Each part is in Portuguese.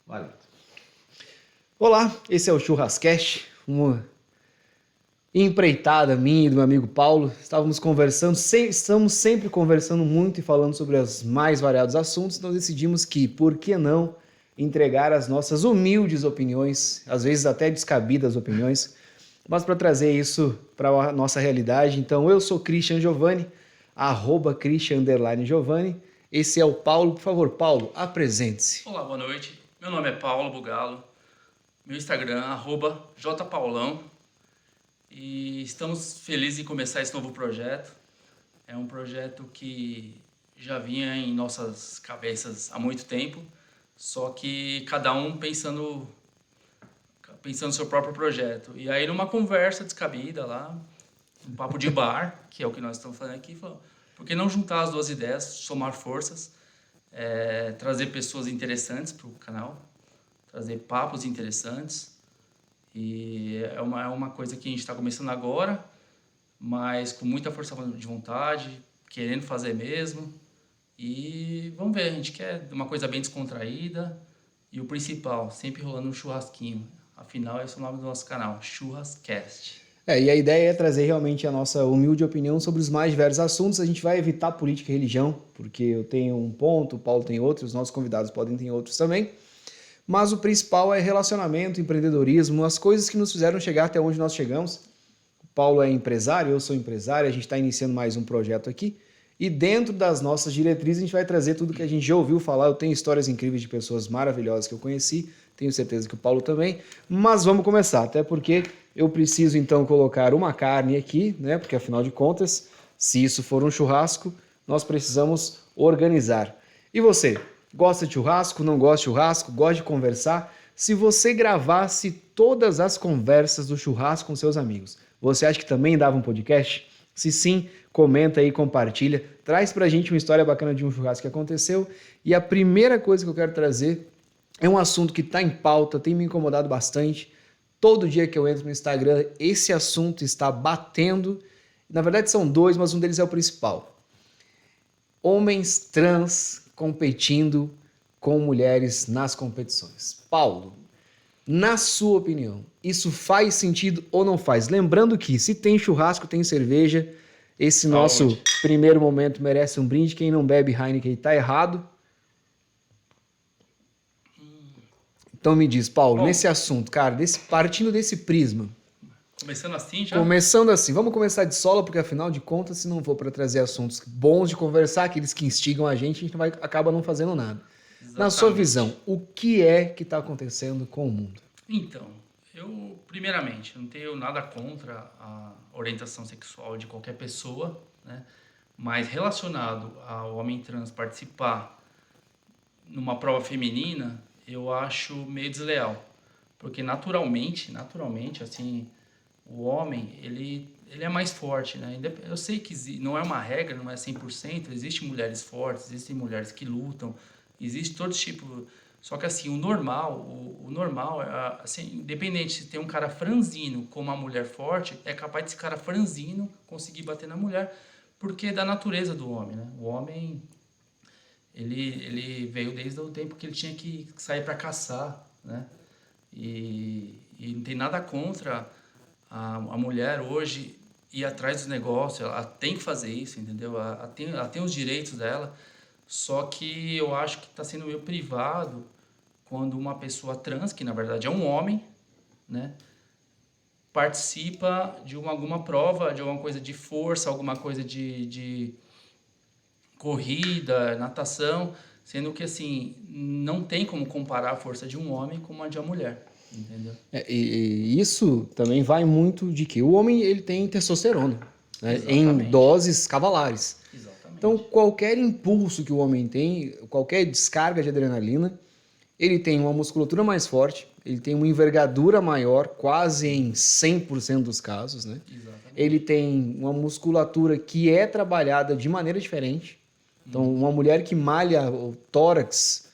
Valendo. Olá, esse é o Churrascast, uma empreitada minha e do meu amigo Paulo. Estamos sempre conversando muito e falando sobre os mais variados assuntos, então decidimos que, por que não, entregar as nossas humildes opiniões, às vezes até descabidas opiniões, mas para trazer isso para a nossa realidade. Então eu sou Christian Giovanni, @Christian_Giovanni. Esse é o Paulo. Por favor, Paulo, apresente-se. Olá, boa noite. Meu nome é Paulo Bugalo. Meu Instagram é @jpaulão. E estamos felizes em começar esse novo projeto. É um projeto que já vinha em nossas cabeças há muito tempo, só que cada um pensando no seu próprio projeto. E aí numa conversa descabida lá, um papo de bar, que é o que nós estamos fazendo aqui, falou, por que não juntar as duas ideias, somar forças, trazer pessoas interessantes para o canal, trazer papos interessantes. E é uma coisa que a gente está começando agora, mas com muita força de vontade, querendo fazer mesmo. E vamos ver, a gente quer uma coisa bem descontraída e o principal, sempre rolando um churrasquinho. Afinal, esse é o nome do nosso canal, Churrascast. E a ideia é trazer realmente a nossa humilde opinião sobre os mais diversos assuntos. A gente vai evitar política e religião, porque eu tenho um ponto, o Paulo tem outro, os nossos convidados podem ter outros também. Mas o principal é relacionamento, empreendedorismo, as coisas que nos fizeram chegar até onde nós chegamos. O Paulo é empresário, eu sou empresário, a gente está iniciando mais um projeto aqui. E dentro das nossas diretrizes a gente vai trazer tudo que a gente já ouviu falar. Eu tenho histórias incríveis de pessoas maravilhosas que eu conheci, tenho certeza que o Paulo também. Mas vamos começar, até porque eu preciso então colocar uma carne aqui, né? Porque afinal de contas, se isso for um churrasco, nós precisamos organizar. E você? Gosta de churrasco? Não gosta de churrasco? Gosta de conversar? Se você gravasse todas as conversas do churrasco com seus amigos, você acha que também dava um podcast? Se sim, comenta aí, compartilha. Traz pra gente uma história bacana de um churrasco que aconteceu. E a primeira coisa que eu quero trazer é um assunto que está em pauta, tem me incomodado bastante. Todo dia que eu entro no Instagram, esse assunto está batendo. Na verdade são dois, mas um deles é o principal. Homens trans competindo com mulheres nas competições. Paulo, na sua opinião, isso faz sentido ou não faz? Lembrando que se tem churrasco, tem cerveja. Esse nosso primeiro momento merece um brinde. Quem não bebe Heineken está errado. Então me diz, Paulo, nesse assunto, cara, partindo desse prisma. Começando assim já? Começando assim, vamos começar de sola, porque afinal de contas, se não for para trazer assuntos bons de conversar, aqueles que instigam a gente acaba não fazendo nada. Exatamente. Na sua visão, o que é que está acontecendo com o mundo? Então, primeiramente, não tenho nada contra a orientação sexual de qualquer pessoa, né? Mas relacionado ao homem trans participar numa prova feminina, eu acho meio desleal. Porque naturalmente, assim, o homem, ele é mais forte, né? Eu sei que não é uma regra, não é 100%, existem mulheres fortes, existem mulheres que lutam, existe todo tipo. Só que assim, o normal é, assim, independente se tem um cara franzino com uma mulher forte, é capaz desse cara franzino conseguir bater na mulher, porque é da natureza do homem, né? O homem, ele veio desde o tempo que ele tinha que sair para caçar, né? E não tem nada contra a mulher hoje ir atrás dos negócios, ela tem que fazer isso, entendeu? Ela tem os direitos dela, só que eu acho que está sendo meio privado quando uma pessoa trans, que na verdade é um homem, né, participa de alguma prova, de alguma coisa de força, alguma coisa de corrida, natação, sendo que assim, não tem como comparar a força de um homem com a de uma mulher. Entendeu? E isso também vai muito de que o homem ele tem testosterona, né, em doses cavalares. Exatamente. Então, qualquer impulso que o homem tem, qualquer descarga de adrenalina, ele tem uma musculatura mais forte, ele tem uma envergadura maior, quase em 100% dos casos, né? Exatamente. Ele tem uma musculatura que é trabalhada de maneira diferente. Então, uma mulher que malha o tórax,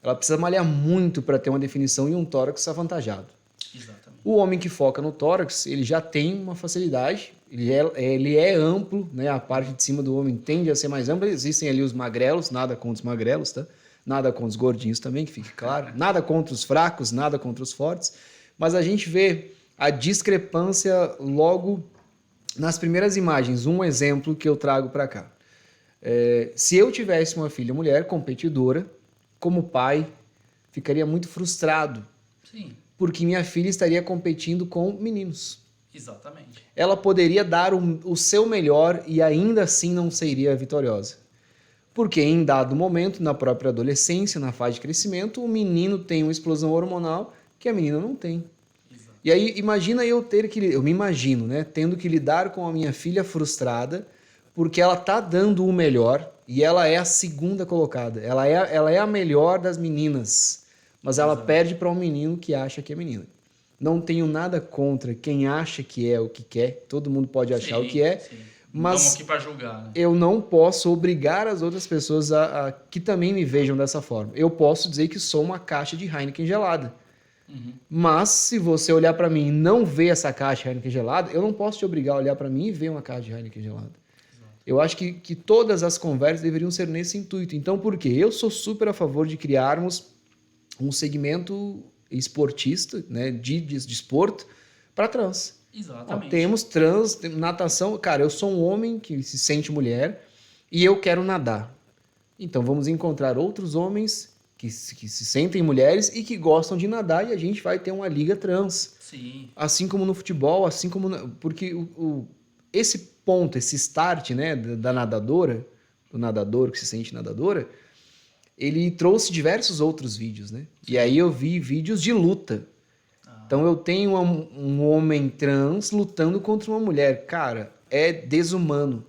ela precisa malhar muito para ter uma definição e um tórax avantajado. Exatamente. O homem que foca no tórax, ele já tem uma facilidade, ele é amplo, né? A parte de cima do homem tende a ser mais ampla. Existem ali os magrelos, nada contra os magrelos, tá? Nada contra os gordinhos também, que fique claro. Nada contra os fracos, nada contra os fortes. Mas a gente vê a discrepância logo nas primeiras imagens. Um exemplo que eu trago para cá. Se eu tivesse uma filha mulher competidora, como pai, ficaria muito frustrado. Sim. Porque minha filha estaria competindo com meninos. Exatamente. Ela poderia dar o seu melhor e ainda assim não seria vitoriosa. Porque em dado momento, na própria adolescência, na fase de crescimento, o menino tem uma explosão hormonal que a menina não tem. Exato. E aí, imagina eu me imagino, né, tendo que lidar com a minha filha frustrada, porque ela tá dando o melhor e ela é a segunda colocada. Ela é a melhor das meninas, mas ela Exato. perde para um menino que acha que é menina. Não tenho nada contra quem acha que é o que quer, todo mundo pode achar o que é, Sim. mas Estamos aqui para julgar, né? eu não posso obrigar as outras pessoas a que também me vejam dessa forma. Eu posso dizer que sou uma caixa de Heineken gelada. Uhum. Mas se você olhar para mim e não ver essa caixa de Heineken gelada, eu não posso te obrigar a olhar para mim e ver uma caixa de Heineken gelada. Exato. Eu acho que todas as conversas deveriam ser nesse intuito. Então, por quê? Eu sou super a favor de criarmos um segmento esportista, né, de esporto, para trans. Exatamente. Temos trans, natação. Cara, eu sou um homem que se sente mulher e eu quero nadar. Então vamos encontrar outros homens que se sentem mulheres e que gostam de nadar e a gente vai ter uma liga trans. Sim. Assim como no futebol, assim como... Porque esse ponto, esse start, né, da nadadora, do nadador que se sente nadadora, ele trouxe diversos outros vídeos, né? E aí eu vi vídeos de luta. Então eu tenho um homem trans lutando contra uma mulher. Cara, é desumano.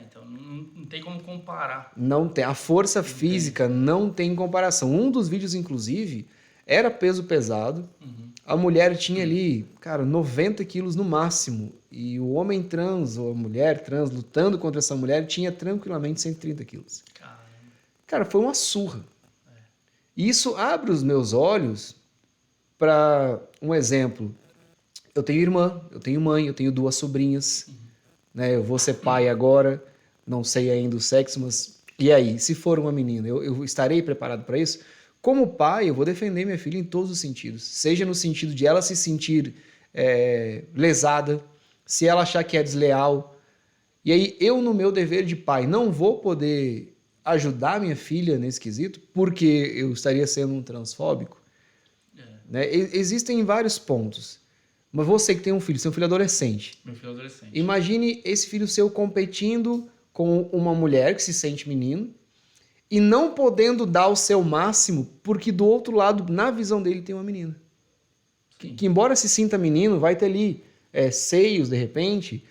Então não tem como comparar. Não tem. A força física não tem comparação. Um dos vídeos, inclusive, era peso pesado. Uhum. A mulher tinha ali, cara, 90 quilos no máximo. E o homem trans, ou a mulher trans, lutando contra essa mulher, tinha tranquilamente 130 quilos. Caramba. Cara, foi uma surra. E isso abre os meus olhos para um exemplo. Eu tenho irmã, eu tenho mãe, eu tenho duas sobrinhas. Né? Eu vou ser pai agora, não sei ainda o sexo, mas... E aí, se for uma menina, eu estarei preparado para isso? Como pai, eu vou defender minha filha em todos os sentidos. Seja no sentido de ela se sentir lesada, se ela achar que é desleal. E aí, eu, no meu dever de pai, não vou poder ajudar minha filha nesse quesito, porque eu estaria sendo um transfóbico. Né? Existem vários pontos. Mas você que tem um filho, seu filho adolescente. Meu filho adolescente. Imagine esse filho seu competindo com uma mulher que se sente menino e não podendo dar o seu máximo, porque do outro lado, na visão dele, tem uma menina. Que embora se sinta menino, vai ter ali seios, de repente,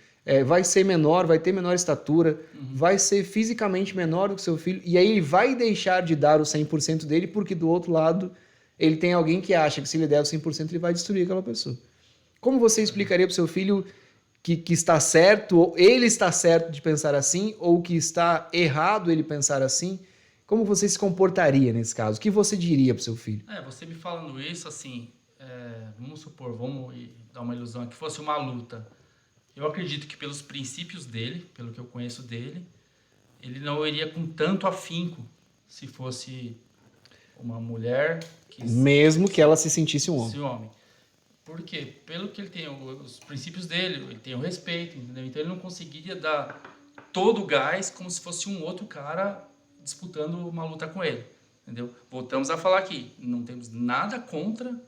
vai ser menor, vai ter menor estatura, vai ser fisicamente menor do que seu filho, e aí ele vai deixar de dar o 100% dele, porque do outro lado ele tem alguém que acha que se ele der o 100% ele vai destruir aquela pessoa. Como você explicaria para o seu filho que está certo, ou ele está certo de pensar assim, ou que está errado ele pensar assim? Como você se comportaria nesse caso? O que você diria para o seu filho? Você me falando isso, assim, vamos supor, vamos dar uma ilusão que fosse uma luta. Eu acredito que pelos princípios dele, pelo que eu conheço dele, ele não iria com tanto afinco se fosse uma mulher... Mesmo que ela se sentisse um homem. Por quê? Pelo que ele tem os princípios dele, ele tem o respeito, entendeu? Então ele não conseguiria dar todo o gás como se fosse um outro cara disputando uma luta com ele, entendeu? Voltamos a falar aqui, não temos nada contra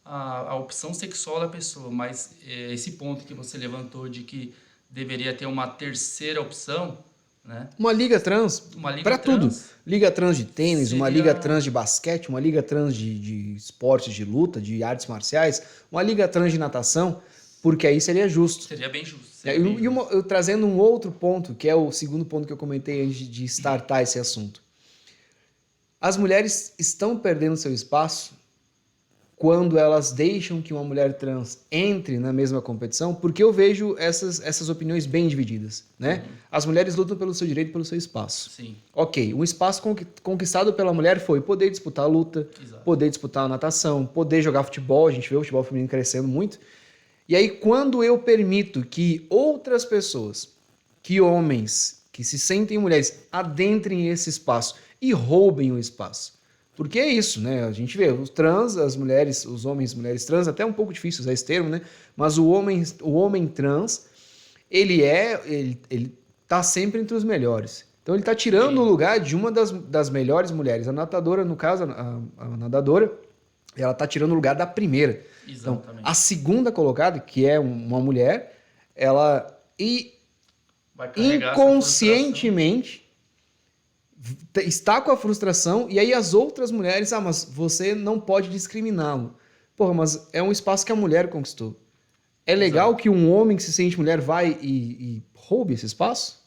a opção sexual da pessoa, mas esse ponto que você levantou de que deveria ter uma terceira opção, né? Uma liga trans, para tudo. Liga trans de tênis, uma liga trans de basquete, uma liga trans de esportes de luta, de artes marciais, uma liga trans de natação, porque aí seria justo. Seria bem justo. Eu trazendo um outro ponto, que é o segundo ponto que eu comentei antes de startar esse assunto. As mulheres estão perdendo seu espaço quando elas deixam que uma mulher trans entre na mesma competição, porque eu vejo essas opiniões bem divididas, né? As mulheres lutam pelo seu direito, pelo seu espaço. Sim. Ok, um espaço conquistado pela mulher foi poder disputar a luta, Exato. Poder disputar a natação, poder jogar futebol, a gente vê o futebol feminino crescendo muito. E aí, quando eu permito que outras pessoas, que homens, que se sentem mulheres, adentrem esse espaço e roubem o espaço, Porque é isso, né? A gente vê os trans, as mulheres, os homens e mulheres trans, até um pouco difícil usar esse termo, né? Mas o homem trans, ele tá sempre entre os melhores. Então ele tá tirando o Sim, lugar de uma das melhores mulheres. A nadadora, no caso, a nadadora, ela tá tirando o lugar da primeira. Então, a exatamente. segunda colocada, que é uma mulher, ela Vai carregar essa frustração. inconscientemente está com a frustração, e aí as outras mulheres, mas você não pode discriminá-lo. Porra, mas é um espaço que a mulher conquistou. É legal Exato. que um homem que se sente mulher vai e roube esse espaço?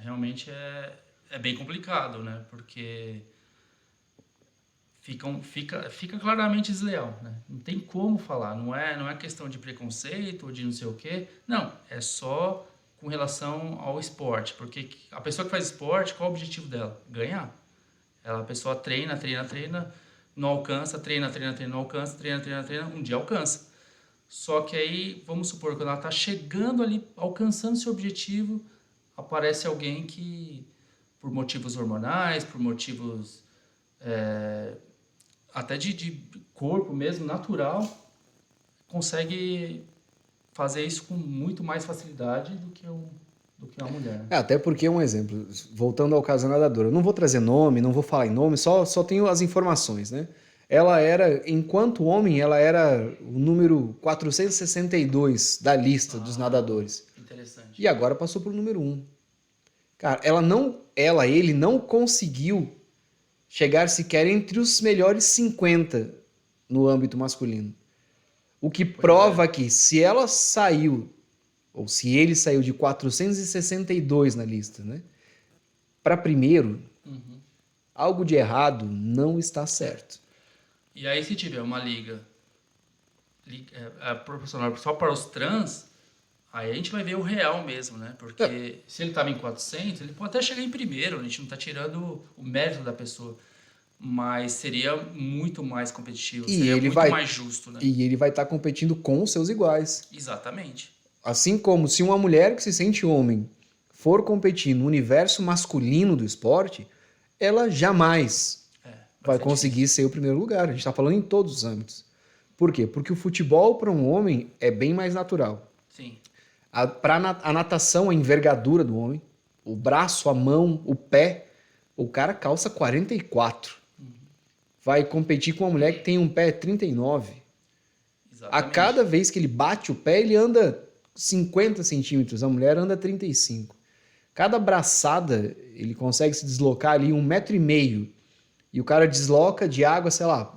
Realmente é bem complicado, né? Porque fica claramente desleal, né? Não tem como falar, não é questão de preconceito ou de não sei o quê. Não, é só com relação ao esporte, porque a pessoa que faz esporte, qual é o objetivo dela? Ganhar. A pessoa treina, treina, treina, não alcança, treina, treina, treina, não alcança, treina, treina, treina, um dia alcança. Só que aí, vamos supor, quando ela está chegando ali, alcançando seu objetivo, aparece alguém que, por motivos hormonais, por motivos é, até de corpo mesmo, natural, consegue fazer isso com muito mais facilidade do que uma mulher. Até porque, um exemplo, voltando ao caso da nadadora, eu não vou trazer nome, não vou falar em nome, só tenho as informações, né? Ela era, enquanto homem, ela era o número 462 da lista dos Ah, nadadores. interessante. E agora passou para o número 1. Cara, ele não conseguiu chegar sequer entre os melhores 50 no âmbito masculino. O que Pois é. prova que se ela saiu, ou se ele saiu de 462 na lista, né, para primeiro, Uhum. algo de errado não está certo. E aí, se tiver uma liga proporcional só para os trans, aí a gente vai ver o real mesmo, né? É, Porque se ele estava em 400, ele pode até chegar em primeiro, a gente não está tirando o mérito da pessoa, mas seria muito mais competitivo, E seria ele muito vai mais justo, né? e ele vai estar competindo com os seus iguais. Exatamente. Assim como se uma mulher que se sente homem for competir no universo masculino do esporte, ela jamais É, vai vai ser difícil. conseguir ser o primeiro lugar. A gente está falando em todos os âmbitos. Por quê? Porque o futebol para um homem é bem mais natural. Sim, Para a natação, a envergadura do homem, o braço, a mão, o pé, o cara calça 44. Vai competir com uma mulher que tem um pé 39. A cada exatamente. vez que ele bate o pé, ele anda 50 centímetros, a mulher anda 35. Cada braçada, ele consegue se deslocar ali 1,5 metro. E o cara desloca de água, sei lá,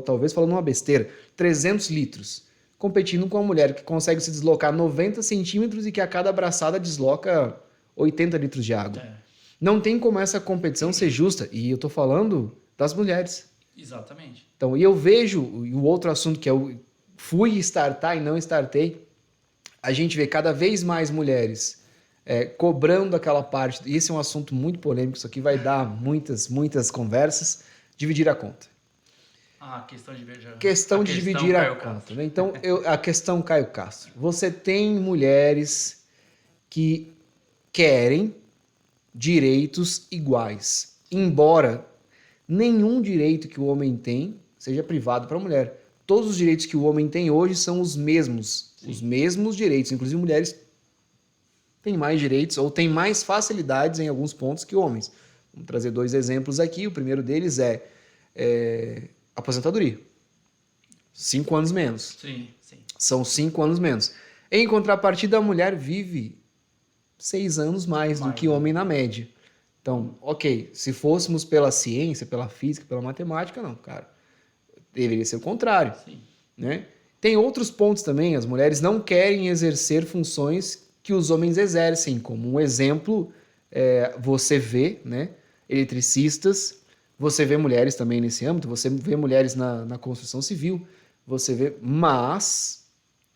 talvez falando uma besteira, 300 litros. Competindo com uma mulher que consegue se deslocar 90 centímetros e que a cada braçada desloca 80 litros de água. É, Não tem como essa competição ser justa. E eu tô falando das mulheres. exatamente. Então, e eu vejo, e o outro assunto que eu fui startar e não startei, a gente vê cada vez mais mulheres cobrando aquela parte, e esse é um assunto muito polêmico, isso aqui vai dar muitas, muitas conversas, dividir a conta. Ah, a questão de ver já. A Questão de questão dividir a Caio conta, Castro. né? Então, a questão Caio Castro. Você tem mulheres que querem direitos iguais, embora nenhum direito que o homem tem seja privado para a mulher. Todos os direitos que o homem tem hoje são os Sim. mesmos direitos. Inclusive, mulheres têm mais direitos ou têm mais facilidades em alguns pontos que homens. Vamos trazer dois exemplos aqui. O primeiro deles é aposentadoria. 5 anos menos. Sim, sim. São 5 anos menos. Em contrapartida, a mulher vive 6 anos mais do Mais, que o né? homem na média. Então, ok, se fôssemos pela ciência, pela física, pela matemática, não, cara. Deveria ser o contrário, Sim. né? Tem outros pontos também. As mulheres não querem exercer funções que os homens exercem. Como um exemplo, você vê, né, eletricistas, você vê mulheres também nesse âmbito, você vê mulheres na construção civil, você vê, mas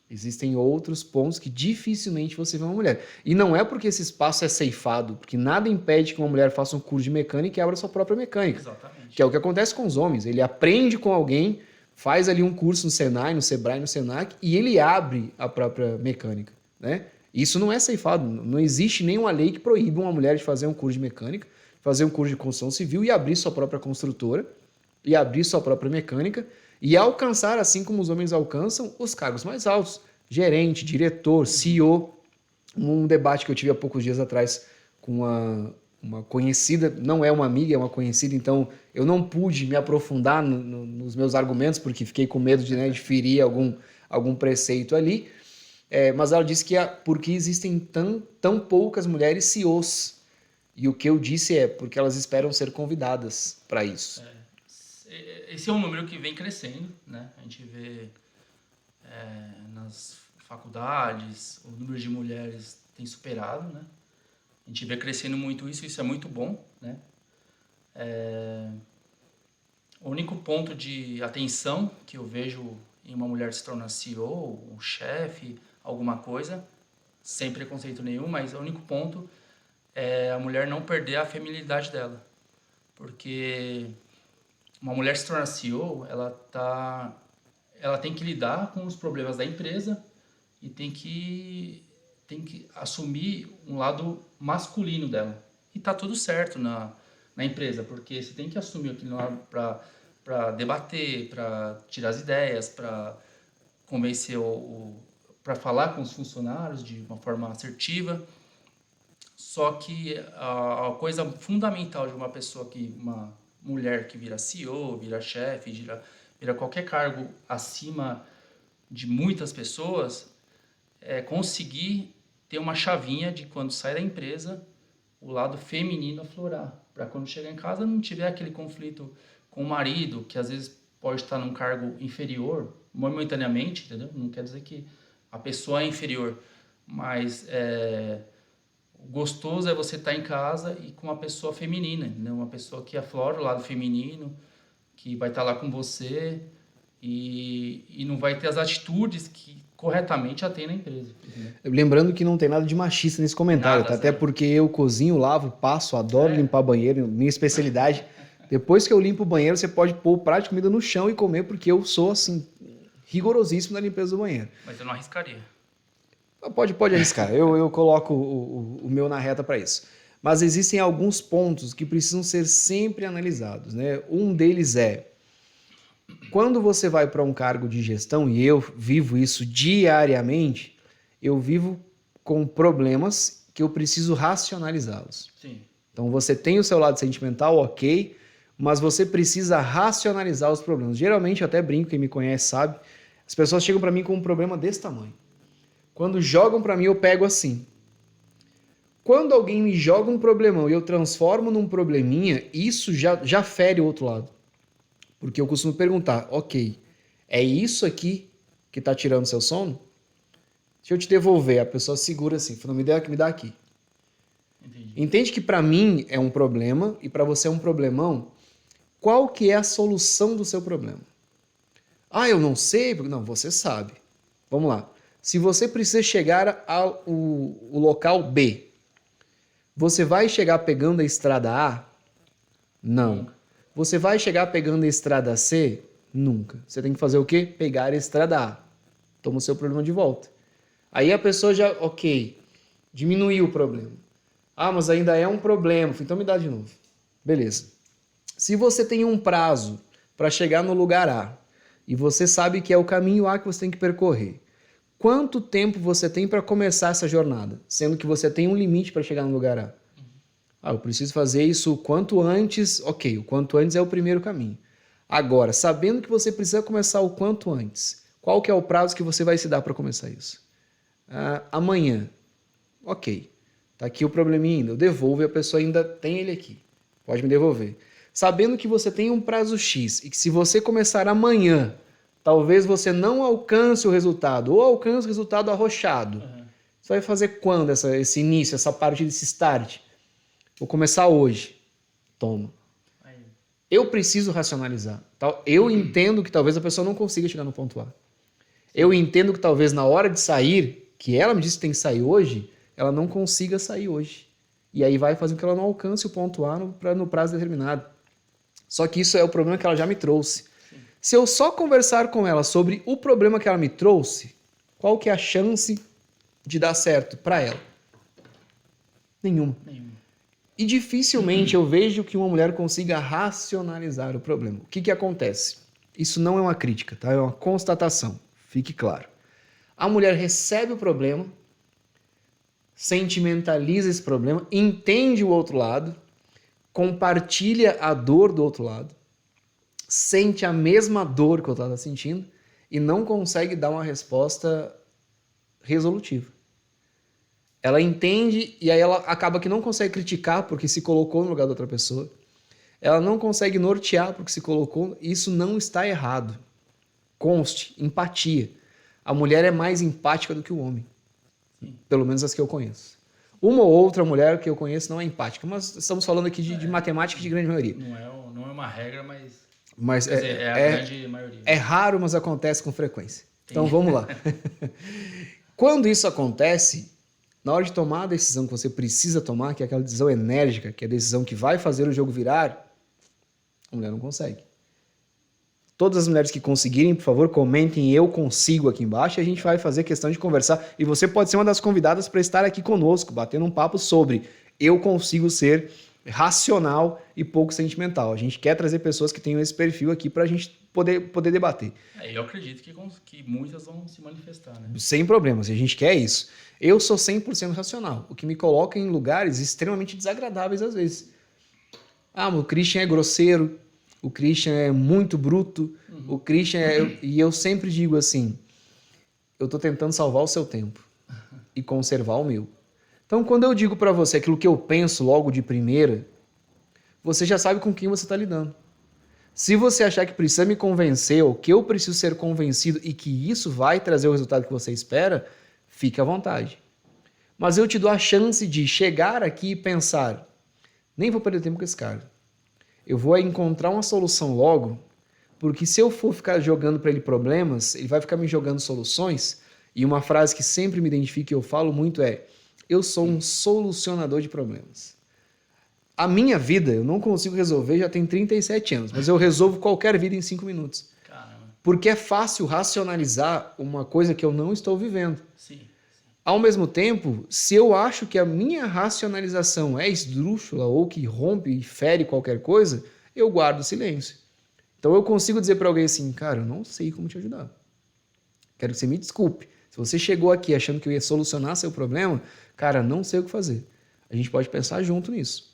existem outros pontos que dificilmente você vê uma mulher. E não é porque esse espaço é ceifado, porque nada impede que uma mulher faça um curso de mecânica e abra sua própria mecânica. Que Exatamente. é o que acontece com os homens. Ele aprende com alguém, faz ali um curso no Senai, no Sebrae, no Senac, e ele abre a própria mecânica, né? Isso não é ceifado. Não existe nenhuma lei que proíba uma mulher de fazer um curso de mecânica, fazer um curso de construção civil e abrir sua própria construtora e abrir sua própria mecânica e alcançar, assim como os homens alcançam, os cargos mais altos. Gerente, diretor, CEO. Um debate que eu tive há poucos dias atrás com uma conhecida, não é uma amiga, é uma conhecida, então eu não pude me aprofundar nos meus argumentos, porque fiquei com medo de, né, de ferir algum preceito ali. Mas ela disse que porque existem tão poucas mulheres CEOs. E o que eu disse é porque elas esperam ser convidadas para isso. Esse é um número que vem crescendo, né? A gente vê nas faculdades, o número de mulheres tem superado, né? A gente vê crescendo muito isso é muito bom, né? O único ponto de atenção que eu vejo em uma mulher se tornar CEO, um chefe, alguma coisa, sem preconceito nenhum, mas o único ponto é a mulher não perder a feminilidade dela. Porque uma mulher se tornar CEO, ela tem que lidar com os problemas da empresa e tem que assumir um lado masculino dela. E tá tudo certo na empresa, porque você tem que assumir aquele lado para debater, para tirar as ideias, para convencer para falar com os funcionários de uma forma assertiva. Só que a coisa fundamental de uma uma mulher que vira CEO, vira chefe, vira qualquer cargo acima de muitas pessoas, é conseguir ter uma chavinha de quando sai da empresa, o lado feminino aflorar. Para quando chegar em casa não tiver aquele conflito com o marido, que às vezes pode estar num cargo inferior, momentaneamente, entendeu? Não quer dizer que a pessoa é inferior, mas o gostoso é você estar em casa e com uma pessoa feminina, né? Uma pessoa que aflora o lado feminino, que vai estar lá com você e não vai ter as atitudes que corretamente ela tem na empresa. Entendeu? Lembrando que não tem nada de machista nesse comentário, Nada, tá? Até zero. porque eu cozinho, lavo, passo, adoro limpar banheiro, minha especialidade. Depois que eu limpo o banheiro, você pode pôr o prato de comida no chão e comer, porque eu sou, assim, rigorosíssimo na limpeza do banheiro. Mas eu não arriscaria. Pode arriscar, eu coloco o meu na reta para isso. Mas existem alguns pontos que precisam ser sempre analisados, né? Um deles é, quando você vai para um cargo de gestão, e eu vivo isso diariamente, eu vivo com problemas que eu preciso racionalizá-los. Sim. Então você tem o seu lado sentimental, ok, mas você precisa racionalizar os problemas. Geralmente, eu até brinco, quem me conhece sabe, as pessoas chegam para mim com um problema desse tamanho. Quando jogam para mim, eu pego assim. Quando alguém me joga um problemão e eu transformo num probleminha, isso já fere o outro lado. Porque eu costumo perguntar, ok, é isso aqui que está tirando seu sono? Se eu te devolver, a pessoa segura assim, não me dá aqui. Entendi. Entende que para mim é um problema e para você é um problemão? Qual que é a solução do seu problema? Ah, eu não sei? Não, você sabe. Vamos lá. Se você precisa chegar ao local B, você vai chegar pegando a estrada A? Não. Você vai chegar pegando a estrada C? Nunca. Você tem que fazer o quê? Pegar a estrada A. Toma o seu problema de volta. Aí a pessoa já, ok, diminuiu o problema. Ah, mas ainda é um problema. Então me dá de novo. Beleza. Se você tem um prazo para chegar no lugar A e você sabe que é o caminho A que você tem que percorrer, quanto tempo você tem para começar essa jornada? Sendo que você tem um limite para chegar no lugar A. Ah, eu preciso fazer isso o quanto antes. Ok, o quanto antes é o primeiro caminho. Agora, sabendo que você precisa começar o quanto antes, qual que é o prazo que você vai se dar para começar isso? Amanhã. Ok, tá aqui o probleminha ainda. Eu devolvo e a pessoa ainda tem ele aqui. Pode me devolver. Sabendo que você tem um prazo X e que se você começar amanhã, talvez você não alcance o resultado ou alcance o resultado arrochado. Você vai fazer quando esse início, essa parte desse start? Vou começar hoje. Toma. Eu preciso racionalizar. Eu entendo que talvez a pessoa não consiga chegar no ponto A. Eu entendo que talvez na hora de sair, que ela me disse que tem que sair hoje, ela não consiga sair hoje. E aí vai fazer com que ela não alcance o ponto A no prazo determinado. Só que isso é o problema que ela já me trouxe. Sim. Se eu só conversar com ela sobre o problema que ela me trouxe, qual que é a chance de dar certo para ela? Nenhuma. E dificilmente eu vejo que uma mulher consiga racionalizar o problema. O que que acontece? Isso não é uma crítica, tá? É uma constatação. Fique claro. A mulher recebe o problema, sentimentaliza esse problema, entende o outro lado, compartilha a dor do outro lado, sente a mesma dor que o outro lado está sentindo e não consegue dar uma resposta resolutiva. Ela entende e aí ela acaba que não consegue criticar porque se colocou no lugar da outra pessoa. Ela não consegue nortear porque se colocou. Isso não está errado. Conste, empatia. A mulher é mais empática do que o homem. Pelo menos as que eu conheço. Uma ou outra mulher que eu conheço não é empática, mas estamos falando aqui de matemática de grande maioria. Não é uma regra, Mas quer dizer, é a grande maioria. É raro, mas acontece com frequência. Então vamos lá. Quando isso acontece, na hora de tomar a decisão que você precisa tomar, que é aquela decisão enérgica, que é a decisão que vai fazer o jogo virar, a mulher não consegue. Todas as mulheres que conseguirem, por favor, comentem eu consigo aqui embaixo e a gente vai fazer questão de conversar. E você pode ser uma das convidadas para estar aqui conosco, batendo um papo sobre eu consigo ser racional e pouco sentimental. A gente quer trazer pessoas que tenham esse perfil aqui para a gente poder debater. Eu acredito que muitas vão se manifestar, né? Sem problemas, a gente quer isso. Eu sou 100% racional, o que me coloca em lugares extremamente desagradáveis às vezes. O Christian é grosseiro, o Christian é muito bruto, o Christian E eu sempre digo assim, eu tô tentando salvar o seu tempo e conservar o meu. Então, quando eu digo para você aquilo que eu penso logo de primeira, você já sabe com quem você está lidando. Se você achar que precisa me convencer ou que eu preciso ser convencido e que isso vai trazer o resultado que você espera, fique à vontade. Mas eu te dou a chance de chegar aqui e pensar, nem vou perder tempo com esse cara. Eu vou encontrar uma solução logo, porque se eu for ficar jogando para ele problemas, ele vai ficar me jogando soluções. E uma frase que sempre me identifica e eu falo muito é, eu sou um solucionador de problemas. A minha vida eu não consigo resolver, já tem 37 anos, mas eu resolvo qualquer vida em 5 minutos. Caramba. Porque é fácil racionalizar uma coisa que eu não estou vivendo. Sim. Ao mesmo tempo, se eu acho que a minha racionalização é esdrúxula ou que rompe e fere qualquer coisa, eu guardo silêncio. Então eu consigo dizer para alguém assim, cara, eu não sei como te ajudar. Quero que você me desculpe. Se você chegou aqui achando que eu ia solucionar seu problema, cara, não sei o que fazer. A gente pode pensar junto nisso.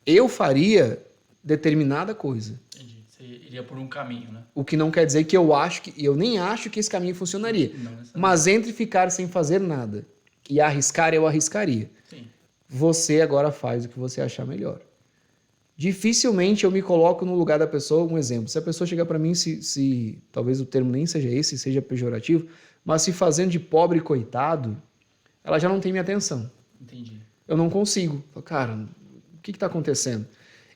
Eu faria determinada coisa. Entendi. Você iria por um caminho, né? O que não quer dizer que eu nem acho que esse caminho funcionaria. Mas entre ficar sem fazer nada e arriscar, eu arriscaria. Sim. Você agora faz o que você achar melhor. Dificilmente eu me coloco no lugar da pessoa, um exemplo. Se a pessoa chegar para mim, se talvez o termo nem seja esse, seja pejorativo, mas se fazendo de pobre e coitado, ela já não tem minha atenção. Entendi. Eu não consigo. Cara, o que está acontecendo?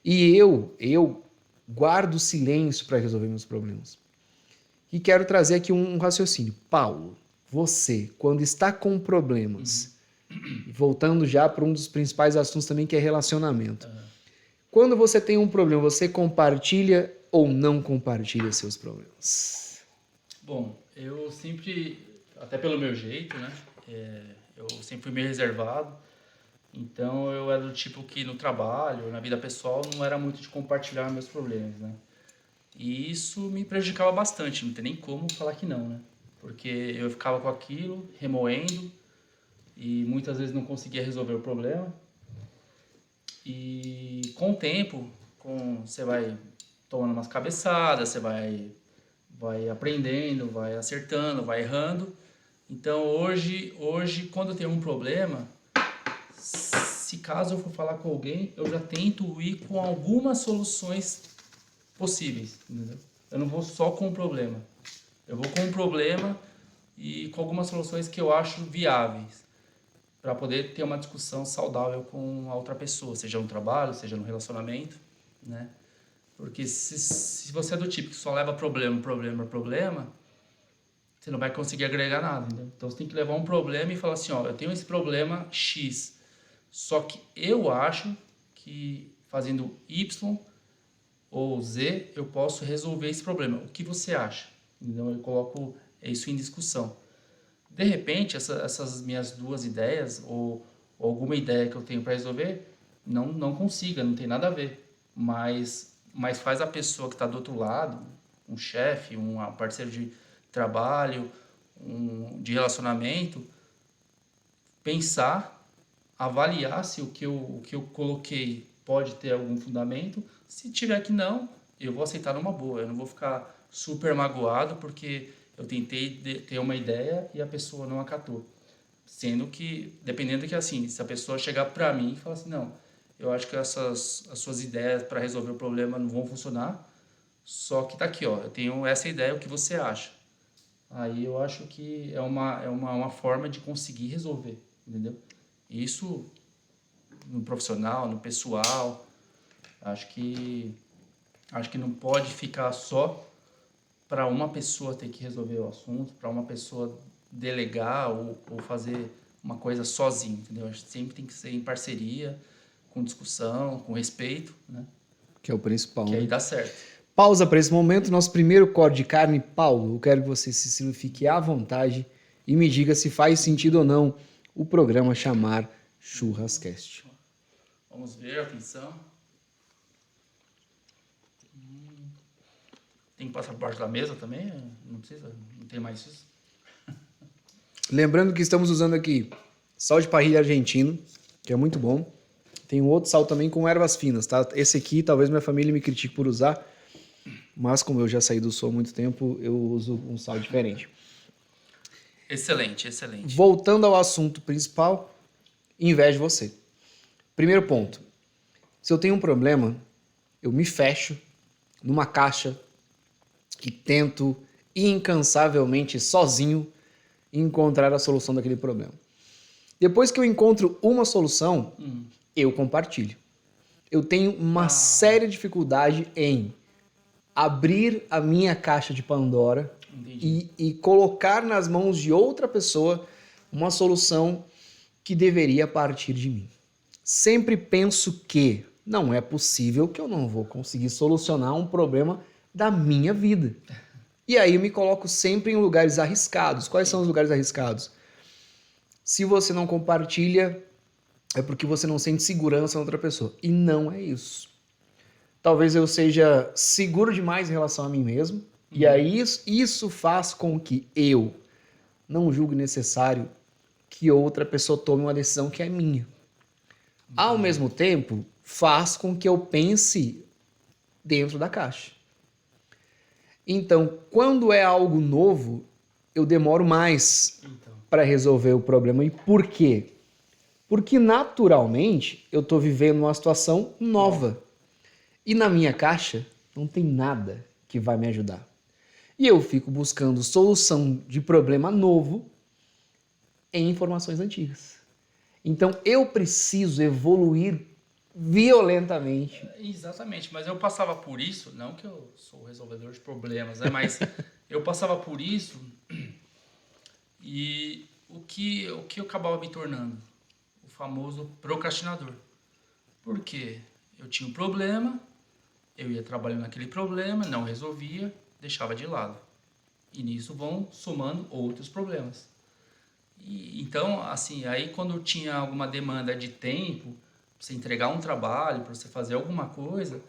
E eu guardo silêncio para resolver meus problemas. E quero trazer aqui um raciocínio. Paulo, você, quando está com problemas, voltando já para um dos principais assuntos também, que é relacionamento. Quando você tem um problema, você compartilha ou não compartilha seus problemas? Bom, eu sempre, até pelo meu jeito, né? Eu sempre fui meio reservado. Então eu era do tipo que no trabalho, na vida pessoal, não era muito de compartilhar meus problemas, né? E isso me prejudicava bastante, não tem nem como falar que não, né? Porque eu ficava com aquilo, remoendo, e muitas vezes não conseguia resolver o problema. E com o tempo, você vai tomando umas cabeçadas, você vai aprendendo, vai acertando, vai errando. Então hoje quando eu tenho um problema, se caso eu for falar com alguém, eu já tento ir com algumas soluções possíveis, entendeu? Eu não vou só com o problema. Eu vou com o problema e com algumas soluções que eu acho viáveis para poder ter uma discussão saudável com a outra pessoa, seja no trabalho, seja no relacionamento, né? Porque se você é do tipo que só leva problema, você não vai conseguir agregar nada, entendeu? Então você tem que levar um problema e falar assim, ó, eu tenho esse problema X, só que eu acho que fazendo Y ou Z eu posso resolver esse problema. O que você acha? Então eu coloco isso em discussão. De repente, essas minhas duas ideias ou alguma ideia que eu tenho para resolver não consiga, não tem nada a ver. Mas faz a pessoa que está do outro lado, um chefe, um parceiro de trabalho, de relacionamento, pensar, avaliar se o que eu coloquei pode ter algum fundamento. Se tiver que não, eu vou aceitar numa boa. Eu não vou ficar super magoado porque eu tentei ter uma ideia e a pessoa não acatou. Sendo que, dependendo que assim, se a pessoa chegar para mim e falar assim, não, eu acho que as suas ideias para resolver o problema não vão funcionar, só que tá aqui, ó, eu tenho essa ideia, o que você acha? Aí eu acho que é uma forma de conseguir resolver, entendeu? Isso no profissional, no pessoal, acho que acho que não pode ficar só para uma pessoa ter que resolver o assunto, para uma pessoa delegar ou fazer uma coisa sozinho, entendeu? Acho que sempre tem que ser em parceria, com discussão, com respeito, né? Que é o principal, Que aí né? dá certo. Pausa para esse momento, nosso primeiro corte de carne. Paulo, eu quero que você se fique à vontade e me diga se faz sentido ou não o programa chamar Churrascast. Vamos ver, atenção. Tem que passar por baixo da mesa também? Não precisa, não tem mais isso. Lembrando que estamos usando aqui sal de parrilha argentino, que é muito bom. Tem um outro sal também com ervas finas, tá? Esse aqui talvez minha família me critique por usar, mas como eu já saí do sul há muito tempo, eu uso um sal diferente. Excelente, excelente. Voltando ao assunto principal, invejo você. Primeiro ponto. Se eu tenho um problema, eu me fecho numa caixa e tento incansavelmente sozinho encontrar a solução daquele problema. Depois que eu encontro uma solução, eu compartilho. Eu tenho uma séria dificuldade em abrir a minha caixa de Pandora e colocar nas mãos de outra pessoa uma solução que deveria partir de mim. Sempre penso que não é possível que eu não vou conseguir solucionar um problema da minha vida. E aí eu me coloco sempre em lugares arriscados. Quais são os lugares arriscados? Se você não compartilha, é porque você não sente segurança na outra pessoa. E não é isso. Talvez eu seja seguro demais em relação a mim mesmo. E aí isso faz com que eu não julgue necessário que outra pessoa tome uma decisão que é minha. Ao mesmo tempo, faz com que eu pense dentro da caixa. Então, quando é algo novo, eu demoro mais para resolver o problema. E por quê? Porque naturalmente eu estou vivendo uma situação nova. E na minha caixa não tem nada que vai me ajudar. E eu fico buscando solução de problema novo em informações antigas. Então eu preciso evoluir violentamente. Exatamente, mas eu passava por isso, não que eu sou o resolvedor de problemas, né? Mas eu passava por isso e o que eu acabava me tornando? O famoso procrastinador. Por quê? Eu tinha um problema, eu ia trabalhando naquele problema, não resolvia, deixava de lado. E nisso vão somando outros problemas. Então, assim, aí quando tinha alguma demanda de tempo, pra você entregar um trabalho, para você fazer alguma coisa,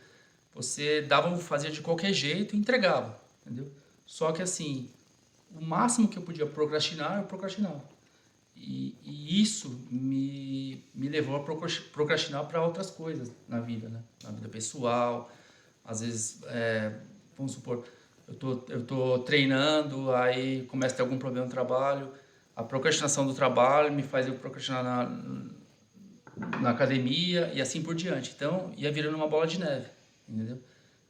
você fazia de qualquer jeito e entregava, entendeu? Só que assim, o máximo que eu podia procrastinar, eu procrastinava. E isso me levou a procrastinar para outras coisas na vida, né? Na vida pessoal, às vezes, vamos supor, eu tô treinando, aí começa a ter algum problema no trabalho, a procrastinação do trabalho me faz eu procrastinar na academia e assim por diante. Então, ia virando uma bola de neve, entendeu?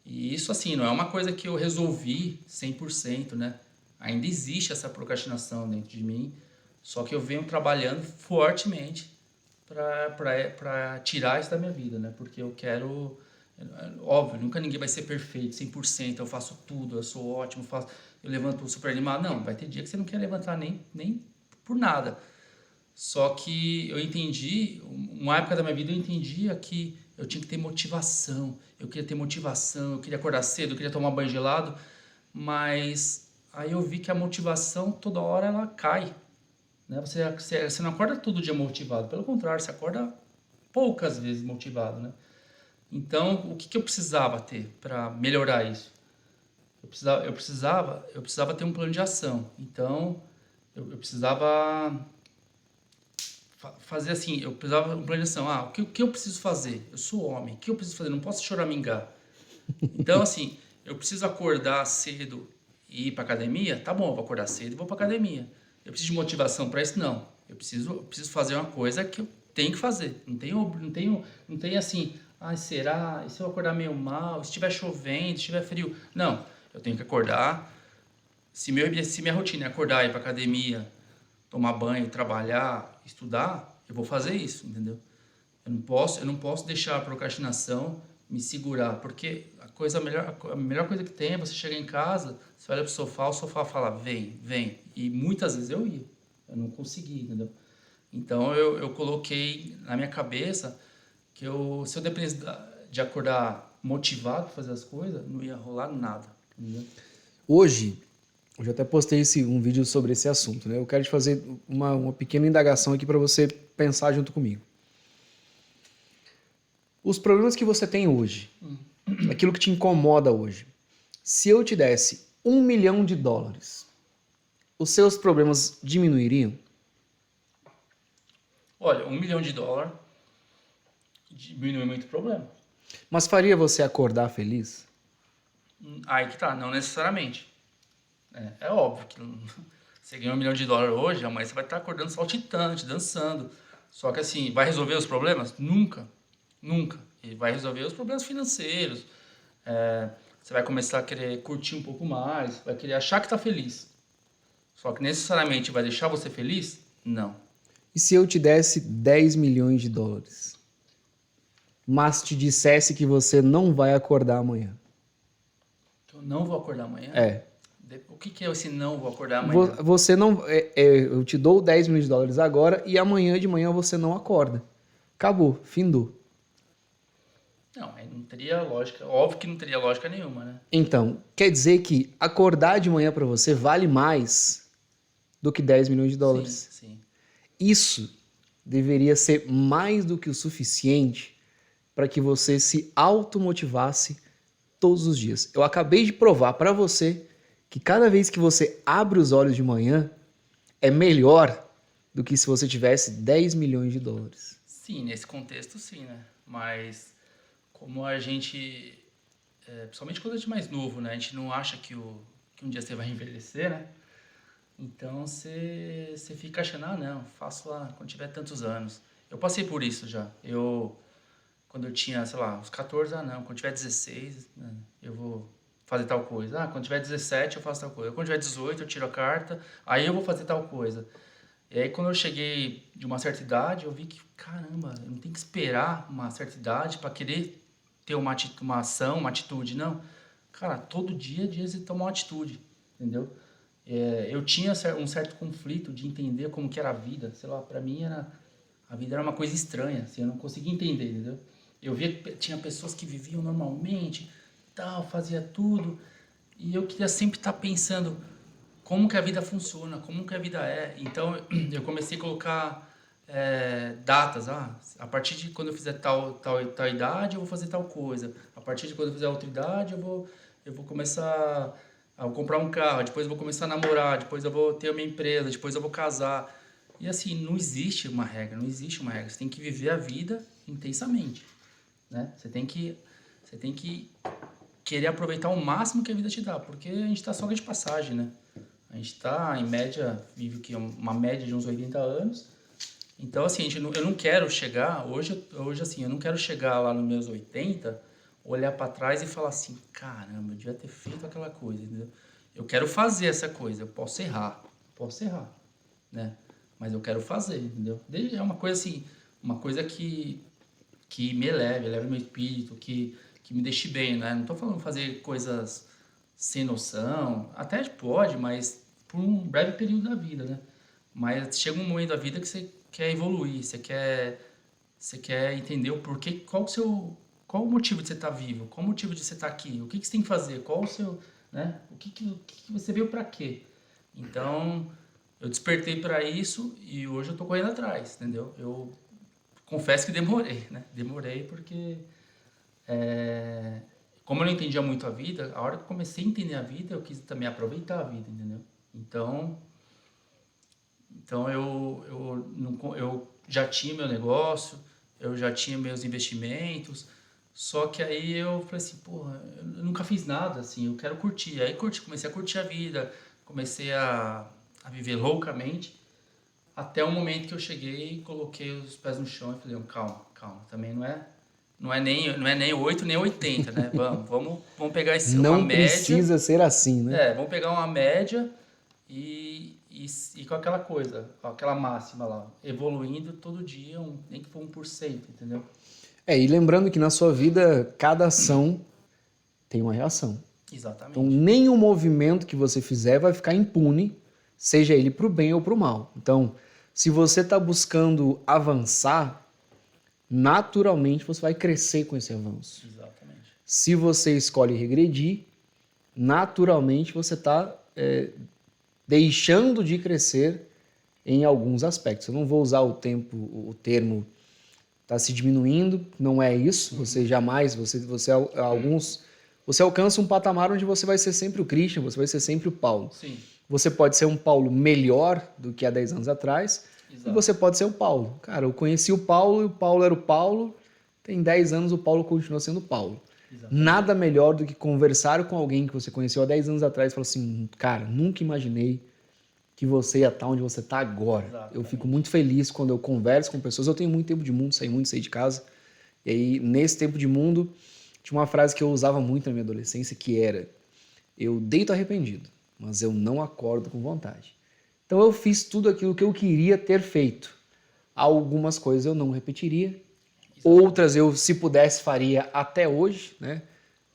E isso, assim, não é uma coisa que eu resolvi 100%, né? Ainda existe essa procrastinação dentro de mim, só que eu venho trabalhando fortemente para tirar isso da minha vida, né? Porque eu quero... Óbvio, nunca ninguém vai ser perfeito, 100%, eu faço tudo, eu sou ótimo, eu levanto super animado. Não, vai ter dia que você não quer levantar nem por nada. Só que eu entendi, uma época da minha vida eu entendia que eu tinha que ter motivação. Eu queria ter motivação, eu queria acordar cedo, eu queria tomar banho gelado, mas aí eu vi que a motivação toda hora ela cai, né? Você não acorda todo dia motivado, pelo contrário, você acorda poucas vezes motivado, né? Então, o que que eu precisava ter para melhorar isso? Eu precisava ter um plano de ação. Então, eu precisava fazer assim, eu precisava de um plano de ação. O que eu preciso fazer? Eu sou homem, o que eu preciso fazer? Não posso choramingar. Então, assim, eu preciso acordar cedo e ir para academia? Tá bom, eu vou acordar cedo e vou para academia. Eu preciso de motivação para isso? Não. Eu preciso fazer uma coisa que eu tenho que fazer. Não tem assim, será? E se eu acordar meio mal? Se estiver chovendo, se estiver frio? Não, eu tenho que acordar. Se minha rotina é acordar, ir para academia, tomar banho, trabalhar, estudar, eu vou fazer isso, entendeu? Eu não posso deixar a procrastinação me segurar, porque a melhor coisa que tem é você chegar em casa, você olha pro sofá, o sofá fala, vem, vem. E muitas vezes eu não consegui, entendeu? Então eu coloquei na minha cabeça que se eu dependesse de acordar motivado para fazer as coisas, não ia rolar nada, entendeu? Hoje, eu já até postei um vídeo sobre esse assunto, né? Eu quero te fazer uma pequena indagação aqui para você pensar junto comigo. Os problemas que você tem hoje, aquilo que te incomoda hoje, se eu te desse US$ 1 milhão, os seus problemas diminuiriam? Olha, US$ 1 milhão diminui muito problema. Mas faria você acordar feliz? Aí que tá, não necessariamente. É óbvio que você ganha US$ 1 milhão hoje, amanhã você vai estar acordando saltitante, dançando. Só que assim, vai resolver os problemas? Nunca. Nunca. E vai resolver os problemas financeiros. Você vai começar a querer curtir um pouco mais, vai querer achar que tá feliz. Só que necessariamente vai deixar você feliz? Não. E se eu te desse US$ 10 milhões, mas te dissesse que você não vai acordar amanhã? Eu não vou acordar amanhã? É. O que é esse não vou acordar amanhã? Você não. Eu te dou US$ 10 milhões agora e amanhã de manhã você não acorda. Acabou, findou. Não, aí não teria lógica. Óbvio que não teria lógica nenhuma, né? Então, quer dizer que acordar de manhã para você vale mais do que US$ 10 milhões. Sim. Isso deveria ser mais do que o suficiente para que você se automotivasse todos os dias. Eu acabei de provar para você que cada vez que você abre os olhos de manhã é melhor do que se você tivesse US$ 10 milhões. Sim, nesse contexto sim, né? Mas como a gente, principalmente quando a gente é mais novo, né? A gente não acha que um dia você vai envelhecer, né? Então você fica achando, não, faço lá quando tiver tantos anos. Eu passei por isso já. Quando eu tinha, sei lá, uns 14, não, quando tiver 16, né, eu vou fazer tal coisa. Quando tiver 17 eu faço tal coisa. Quando tiver 18 eu tiro a carta, aí eu vou fazer tal coisa. E aí quando eu cheguei de uma certa idade, eu vi que, caramba, eu não tenho que esperar uma certa idade para querer ter uma ação, uma atitude, não. Cara, todo dia é dia você tomar uma atitude, entendeu? Eu tinha um certo conflito de entender como que era a vida, sei lá, para mim a vida era uma coisa estranha, assim, eu não conseguia entender, entendeu? Eu via que tinha pessoas que viviam normalmente, tal, fazia tudo, e eu queria sempre estar pensando como que a vida funciona, como que a vida é. Então eu comecei a colocar datas, a partir de quando eu fizer tal idade eu vou fazer tal coisa, a partir de quando eu fizer outra idade eu vou começar a comprar um carro, depois eu vou começar a namorar, depois eu vou ter a minha empresa, depois eu vou casar. E assim, não existe uma regra, não existe uma regra. Você tem que viver a vida intensamente, né? Você tem que querer aproveitar o máximo que a vida te dá, porque a gente está só de passagem, né? A gente está, em média, vive que uma média de uns 80 anos. Então, assim, eu não quero chegar, hoje assim, eu não quero chegar lá nos meus 80, olhar para trás e falar assim, caramba, eu devia ter feito aquela coisa, entendeu? Eu quero fazer essa coisa, eu posso errar, né? Mas eu quero fazer, entendeu? É uma coisa assim, uma coisa que me eleve meu espírito, que me deixe bem, né? Não tô falando fazer coisas sem noção, até pode, mas por um breve período da vida, né? Mas chega um momento da vida que você quer evoluir, você quer entender o porquê, qual o motivo de você estar vivo, qual o motivo de você estar aqui, o que você tem que fazer, qual o seu, né? O que você veio para quê? Então, eu despertei para isso e hoje eu tô correndo atrás, entendeu? Eu confesso que demorei, né? Demorei porque, como eu não entendia muito a vida, a hora que eu comecei a entender a vida, eu quis também aproveitar a vida, entendeu? Então eu já tinha meu negócio, eu já tinha meus investimentos, só que aí eu falei assim, porra, eu nunca fiz nada, assim, eu quero curtir. Aí comecei a curtir a vida, comecei a viver loucamente, até o momento que eu cheguei, coloquei os pés no chão e falei, calma, calma, também não é nem 8 nem 80, né? Vamos pegar uma Não média, precisa ser assim, né? vamos pegar uma média e com aquela coisa, com aquela máxima lá, evoluindo todo dia, nem que for 1%, entendeu? E lembrando que na sua vida, cada ação tem uma reação. Exatamente. Então, nenhum movimento que você fizer vai ficar impune, seja ele para o bem ou para o mal. Então, se você está buscando avançar, naturalmente você vai crescer com esse avanço. Exatamente. Se você escolhe regredir, naturalmente você está deixando de crescer em alguns aspectos. Eu não vou usar o termo está se diminuindo, não é isso. Você jamais, você alcança um patamar onde você vai ser sempre o Christian, você vai ser sempre o Paulo. Sim. Você pode ser um Paulo melhor do que há 10 anos atrás. Exato. E você pode ser o Paulo. Cara, eu conheci o Paulo e o Paulo era o Paulo. Tem 10 anos o Paulo continua sendo o Paulo. Exatamente. Nada melhor do que conversar com alguém que você conheceu há 10 anos atrás e falar assim, cara, nunca imaginei que você ia estar onde você está agora. Exatamente. Eu fico muito feliz quando eu converso com pessoas. Eu tenho muito tempo de mundo, saí de casa. E aí, nesse tempo de mundo, tinha uma frase que eu usava muito na minha adolescência, que era, eu deito arrependido, mas eu não acordo com vontade. Então eu fiz tudo aquilo que eu queria ter feito. Algumas coisas eu não repetiria, outras eu, se pudesse, faria até hoje, né?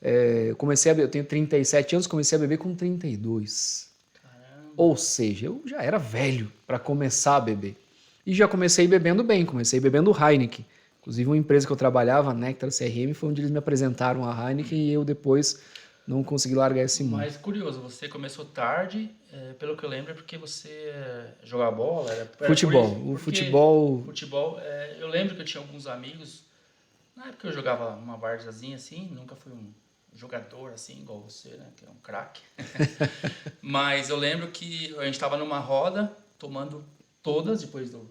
Eu tenho 37 anos, comecei a beber com 32. Caramba. Ou seja, eu já era velho para começar a beber. E já comecei bebendo bem, comecei bebendo Heineken. Inclusive uma empresa que eu trabalhava, a Nectar CRM, foi onde eles me apresentaram a Heineken e eu depois não consegui largar esse mundo. Mas curioso, você começou tarde, pelo que eu lembro, é porque você jogava bola? Futebol. Eu lembro que eu tinha alguns amigos, na época eu jogava uma várzeazinha assim, nunca fui um jogador assim, igual você, né, que é um craque. Mas eu lembro que a gente estava numa roda, tomando todas, depois do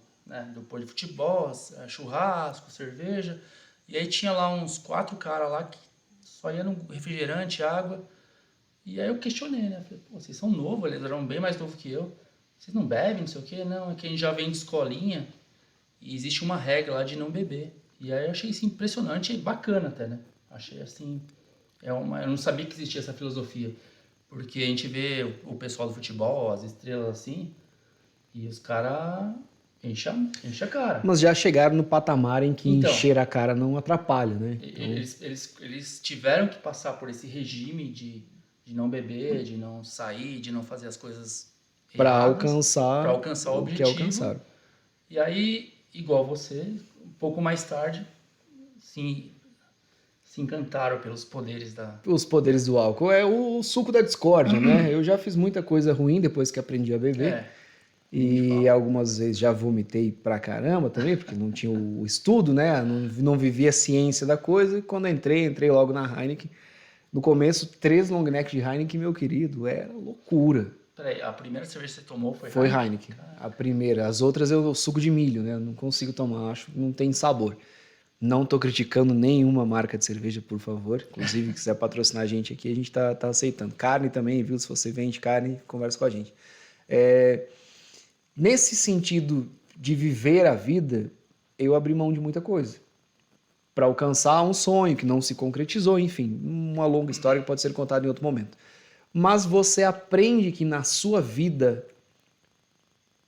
futebol, churrasco, cerveja, e aí tinha lá uns 4 caras lá que só ia no refrigerante, água. E aí eu questionei, né? Falei, pô, vocês são novos, eles eram bem mais novos que eu. Vocês não bebem, não sei o quê? Não, é que a gente já vem de escolinha e existe uma regra lá de não beber. E aí eu achei isso impressionante e bacana até, né? Achei assim... eu não sabia que existia essa filosofia. Porque a gente vê o pessoal do futebol, as estrelas assim, e os caras... Enche a cara. Mas já chegaram no patamar em que encher a cara não atrapalha, né? Então... Eles tiveram que passar por esse regime de não beber, de não sair, de não fazer as coisas para alcançar o objetivo. Que alcançaram. E aí, igual você, um pouco mais tarde, se encantaram pelos poderes Os poderes do álcool. É o suco da discórdia, né? Eu já fiz muita coisa ruim depois que aprendi a beber. E algumas vezes já vomitei pra caramba também, porque não tinha o estudo, né? Não vivia a ciência da coisa. E quando entrei logo na Heineken. No começo, 3 long neck de Heineken, meu querido, era loucura. Peraí, a primeira cerveja que você tomou foi Heineken? A primeira. As outras eu suco de milho, né? Não consigo tomar, acho que não tem sabor. Não tô criticando nenhuma marca de cerveja, por favor. Inclusive, se quiser patrocinar a gente aqui, a gente tá aceitando. Carne também, viu? Se você vende carne, conversa com a gente. Nesse sentido de viver a vida, eu abri mão de muita coisa para alcançar um sonho que não se concretizou, enfim, uma longa história que pode ser contada em outro momento. Mas você aprende que na sua vida,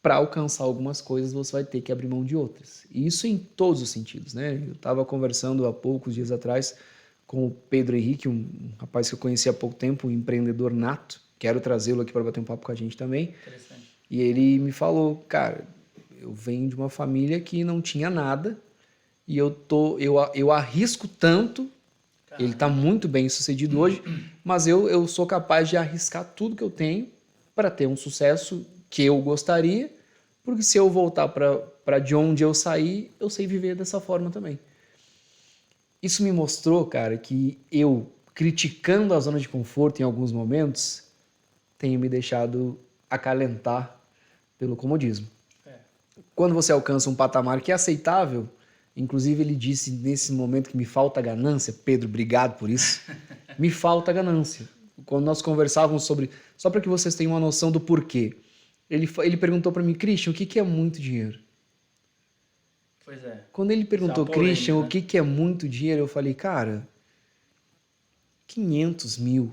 para alcançar algumas coisas, você vai ter que abrir mão de outras. E isso em todos os sentidos, né? Eu estava conversando há poucos dias atrás com o Pedro Henrique, um rapaz que eu conheci há pouco tempo, um empreendedor nato. Quero trazê-lo aqui para bater um papo com a gente também. Interessante. E ele me falou, cara, eu venho de uma família que não tinha nada e eu arrisco tanto. Caramba. Ele está muito bem sucedido hoje, mas eu sou capaz de arriscar tudo que eu tenho para ter um sucesso que eu gostaria, Porque se eu voltar para de onde eu saí, eu sei viver dessa forma também. Isso me mostrou, cara, que eu, criticando a zona de conforto em alguns momentos, tenho me deixado acalentar pelo comodismo. Quando você alcança um patamar que é aceitável, inclusive ele disse nesse momento que me falta ganância, Pedro, obrigado por isso, me falta ganância. Quando nós conversávamos sobre, só para que vocês tenham uma noção do porquê, ele perguntou para mim, Christian, o que é muito dinheiro? Pois é. Quando ele perguntou, Christian, né? o que é muito dinheiro, eu falei, cara, 500 mil.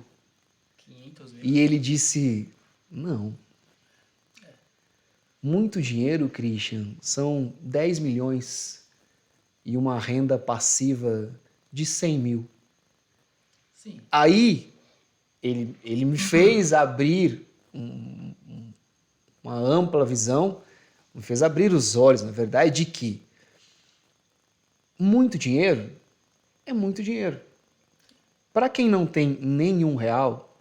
500 mil? E ele disse, não. Muito dinheiro, Christian, são 10 milhões e uma renda passiva de 100 mil. Sim. Aí, ele me fez abrir uma ampla visão, me fez abrir os olhos, na verdade, de que muito dinheiro é muito dinheiro. Para quem não tem nenhum real,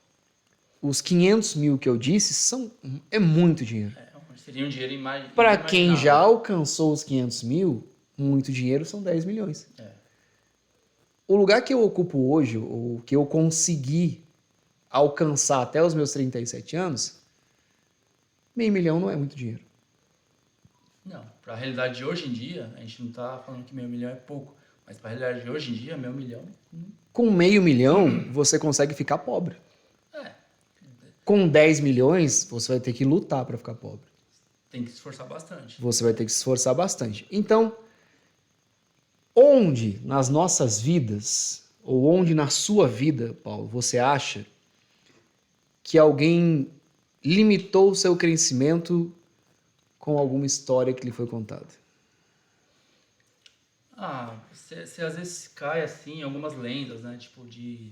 os 500 mil que eu disse é muito dinheiro. Seria um dinheiro inimaginável. Para quem já alcançou os 500 mil, muito dinheiro são 10 milhões. O lugar que eu ocupo hoje, o que eu consegui alcançar até os meus 37 anos, $500 mil não é muito dinheiro. Não, para a realidade de hoje em dia, a gente não está falando que $500 mil é pouco, mas para a realidade de hoje em dia, $500 mil... Com $500 mil, você consegue ficar pobre. Com 10 milhões, você vai ter que lutar para ficar pobre. Tem que se esforçar bastante. Você vai ter que se esforçar bastante. Então, onde nas nossas vidas, ou onde na sua vida, Paulo, você acha que alguém limitou o seu crescimento com alguma história que lhe foi contada? Você às vezes cai assim em algumas lendas, né? Tipo de...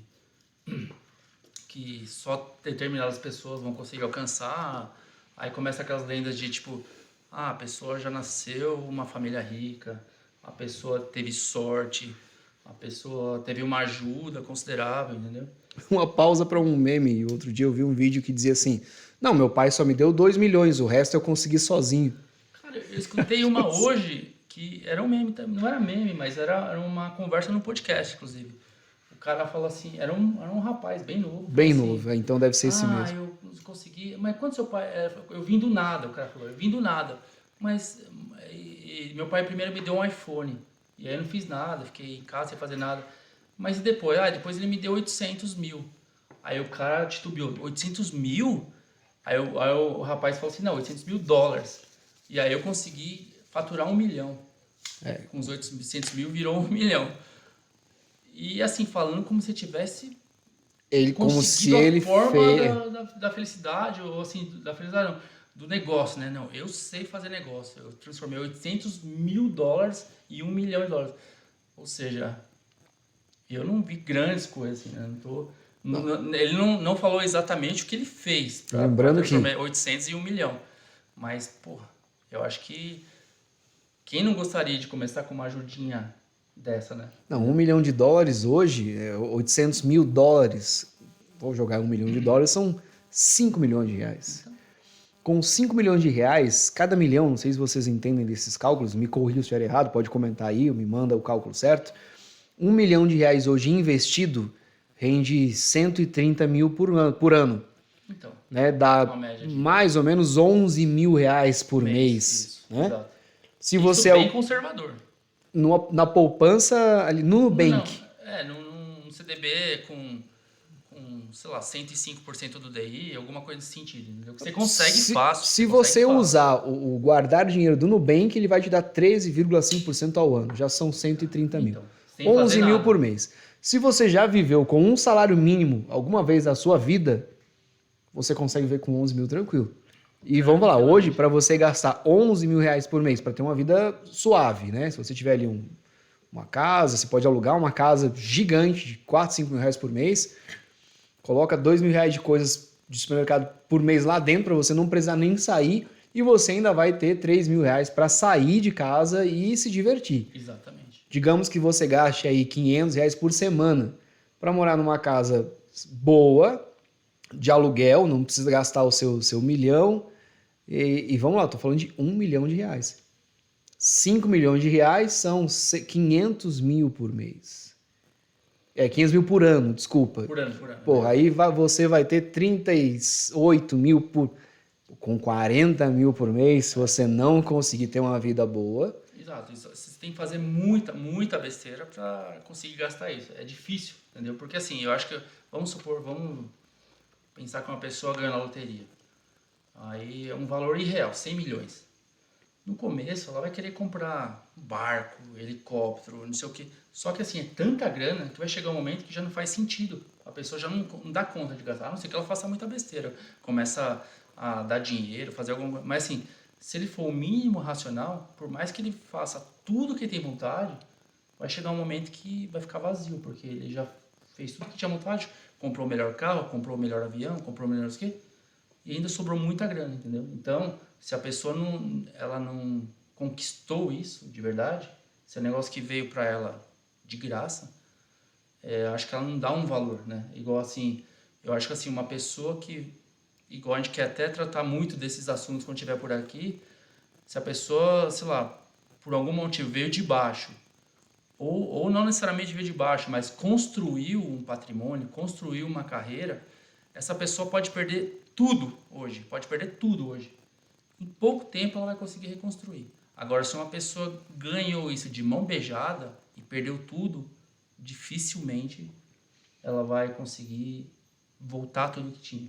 que só determinadas pessoas vão conseguir alcançar. Aí começa aquelas lendas de tipo, a pessoa já nasceu uma família rica, a pessoa teve sorte, a pessoa teve uma ajuda considerável, entendeu? Uma pausa para um meme. Outro dia eu vi um vídeo que dizia assim, não, meu pai só me deu 2 milhões, o resto eu consegui sozinho. Cara, eu escutei uma hoje que era um meme, não era meme, mas era uma conversa no podcast, inclusive. O cara falou assim, era um rapaz bem novo. Bem assim, novo, então deve ser esse mesmo. Eu consegui, mas quando seu pai... Eu vim do nada, o cara falou, eu vim do nada. Mas meu pai primeiro me deu um iPhone, e aí eu não fiz nada, fiquei em casa sem fazer nada. Mas depois ele me deu 800 mil. Aí o cara titubeou, 800 mil? Aí o rapaz falou assim, não, 800 mil dólares. E aí eu consegui faturar 1 milhão. Com os 800 mil virou 1 milhão. E assim, falando como se tivesse como se ele da felicidade, ou assim, da felicidade não, do negócio, né? Não, eu sei fazer negócio. Eu transformei 800 mil dólares em 1 milhão de dólares. Ou seja, eu não vi grandes coisas, assim, né? Ele não falou exatamente o que ele fez. Lembrando que 800 e 1 milhão. Mas, porra, eu acho que quem não gostaria de começar com uma ajudinha dessa, né? Não, $1 milhão hoje, 800 mil dólares, vou jogar $1 milhão, são 5 milhões de reais. Então, com 5 milhões de reais, cada milhão, não sei se vocês entendem desses cálculos, me corrija se estiver errado, pode comentar aí, me manda o cálculo certo. $1 milhão hoje investido rende 130 mil por ano. Então, né? Dá mais ou menos 11 mil reais por mês. Isso, né? Exato. Se isso você bem conservador. Na poupança, ali no Nubank. Num CDB com, sei lá, 105% do DI, alguma coisa nesse sentido. Entendeu? Você consegue fácil. Se você usar o guardar dinheiro do Nubank, ele vai te dar 13,5% ao ano. Já são 130 mil. Então, 11 mil por mês. Se você já viveu com um salário mínimo alguma vez na sua vida, você consegue ver com 11 mil tranquilo. E vamos lá, hoje, para você gastar 11 mil reais por mês para ter uma vida suave, né? Se você tiver ali uma casa, você pode alugar uma casa gigante de 4, 5 mil reais por mês, coloca 2 mil reais de coisas de supermercado por mês lá dentro para você não precisar nem sair e você ainda vai ter 3 mil reais para sair de casa e se divertir. Exatamente. Digamos que você gaste aí 500 reais por semana para morar numa casa boa, de aluguel, não precisa gastar o seu milhão, E vamos lá, eu tô falando de R$ 1 milhão. 5 milhões de reais são 500 mil por mês. 500 mil por ano, desculpa. Por ano, por ano. Porra, aí você vai ter 38 mil com 40 mil por mês, se você não conseguir ter uma vida boa. Exato. Você tem que fazer muita, muita besteira para conseguir gastar isso. É difícil, entendeu? Porque assim, eu acho que, vamos pensar que uma pessoa ganha na loteria. Aí é um valor irreal, 100 milhões. No começo, ela vai querer comprar um barco, helicóptero, não sei o quê. Só que assim, é tanta grana que vai chegar um momento que já não faz sentido. A pessoa já não dá conta de gastar, a não ser que ela faça muita besteira. Começa a dar dinheiro, fazer alguma coisa. Mas assim, se ele for o mínimo racional, por mais que ele faça tudo que ele tem vontade, vai chegar um momento que vai ficar vazio, porque ele já fez tudo que tinha vontade, comprou o melhor carro, comprou o melhor avião, comprou o melhor o quê, e ainda sobrou muita grana, entendeu? Então, se a pessoa ela não conquistou isso de verdade, se é um negócio que veio para ela de graça, acho que ela não dá um valor, né? Igual assim, eu acho que assim, uma pessoa que, igual a gente quer até tratar muito desses assuntos quando estiver por aqui, se a pessoa, sei lá, por algum motivo veio de baixo, ou não necessariamente veio de baixo, mas construiu um patrimônio, construiu uma carreira, essa pessoa pode perder tudo hoje, Em pouco tempo ela vai conseguir reconstruir. Agora, se uma pessoa ganhou isso de mão beijada e perdeu tudo, dificilmente ela vai conseguir voltar tudo que tinha.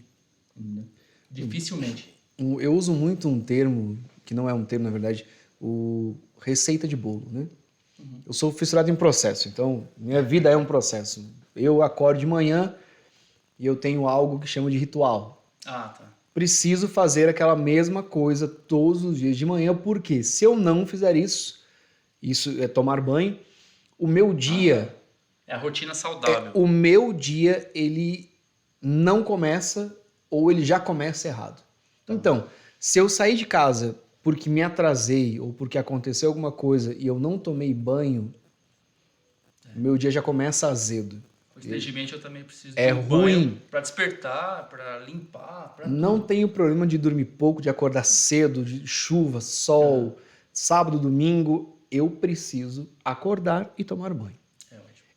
Entendeu? Dificilmente. Eu uso muito um termo, que não é um termo, na verdade, o receita de bolo, né? Eu sou fissurado em processo, então minha vida é um processo. Eu acordo de manhã e eu tenho algo que chama de ritual. Ah, tá. Preciso fazer aquela mesma coisa todos os dias de manhã, porque se eu não fizer isso é tomar banho, o meu dia... É a rotina saudável. O meu dia, ele não começa ou ele já começa errado. Então, se eu sair de casa porque me atrasei ou porque aconteceu alguma coisa e eu não tomei banho, meu dia já começa azedo. Constantemente eu também preciso de um banho para despertar, para limpar, para não tudo. tenho problema de dormir pouco, de acordar cedo, de chuva, sol, sábado, domingo. Eu preciso acordar e tomar banho.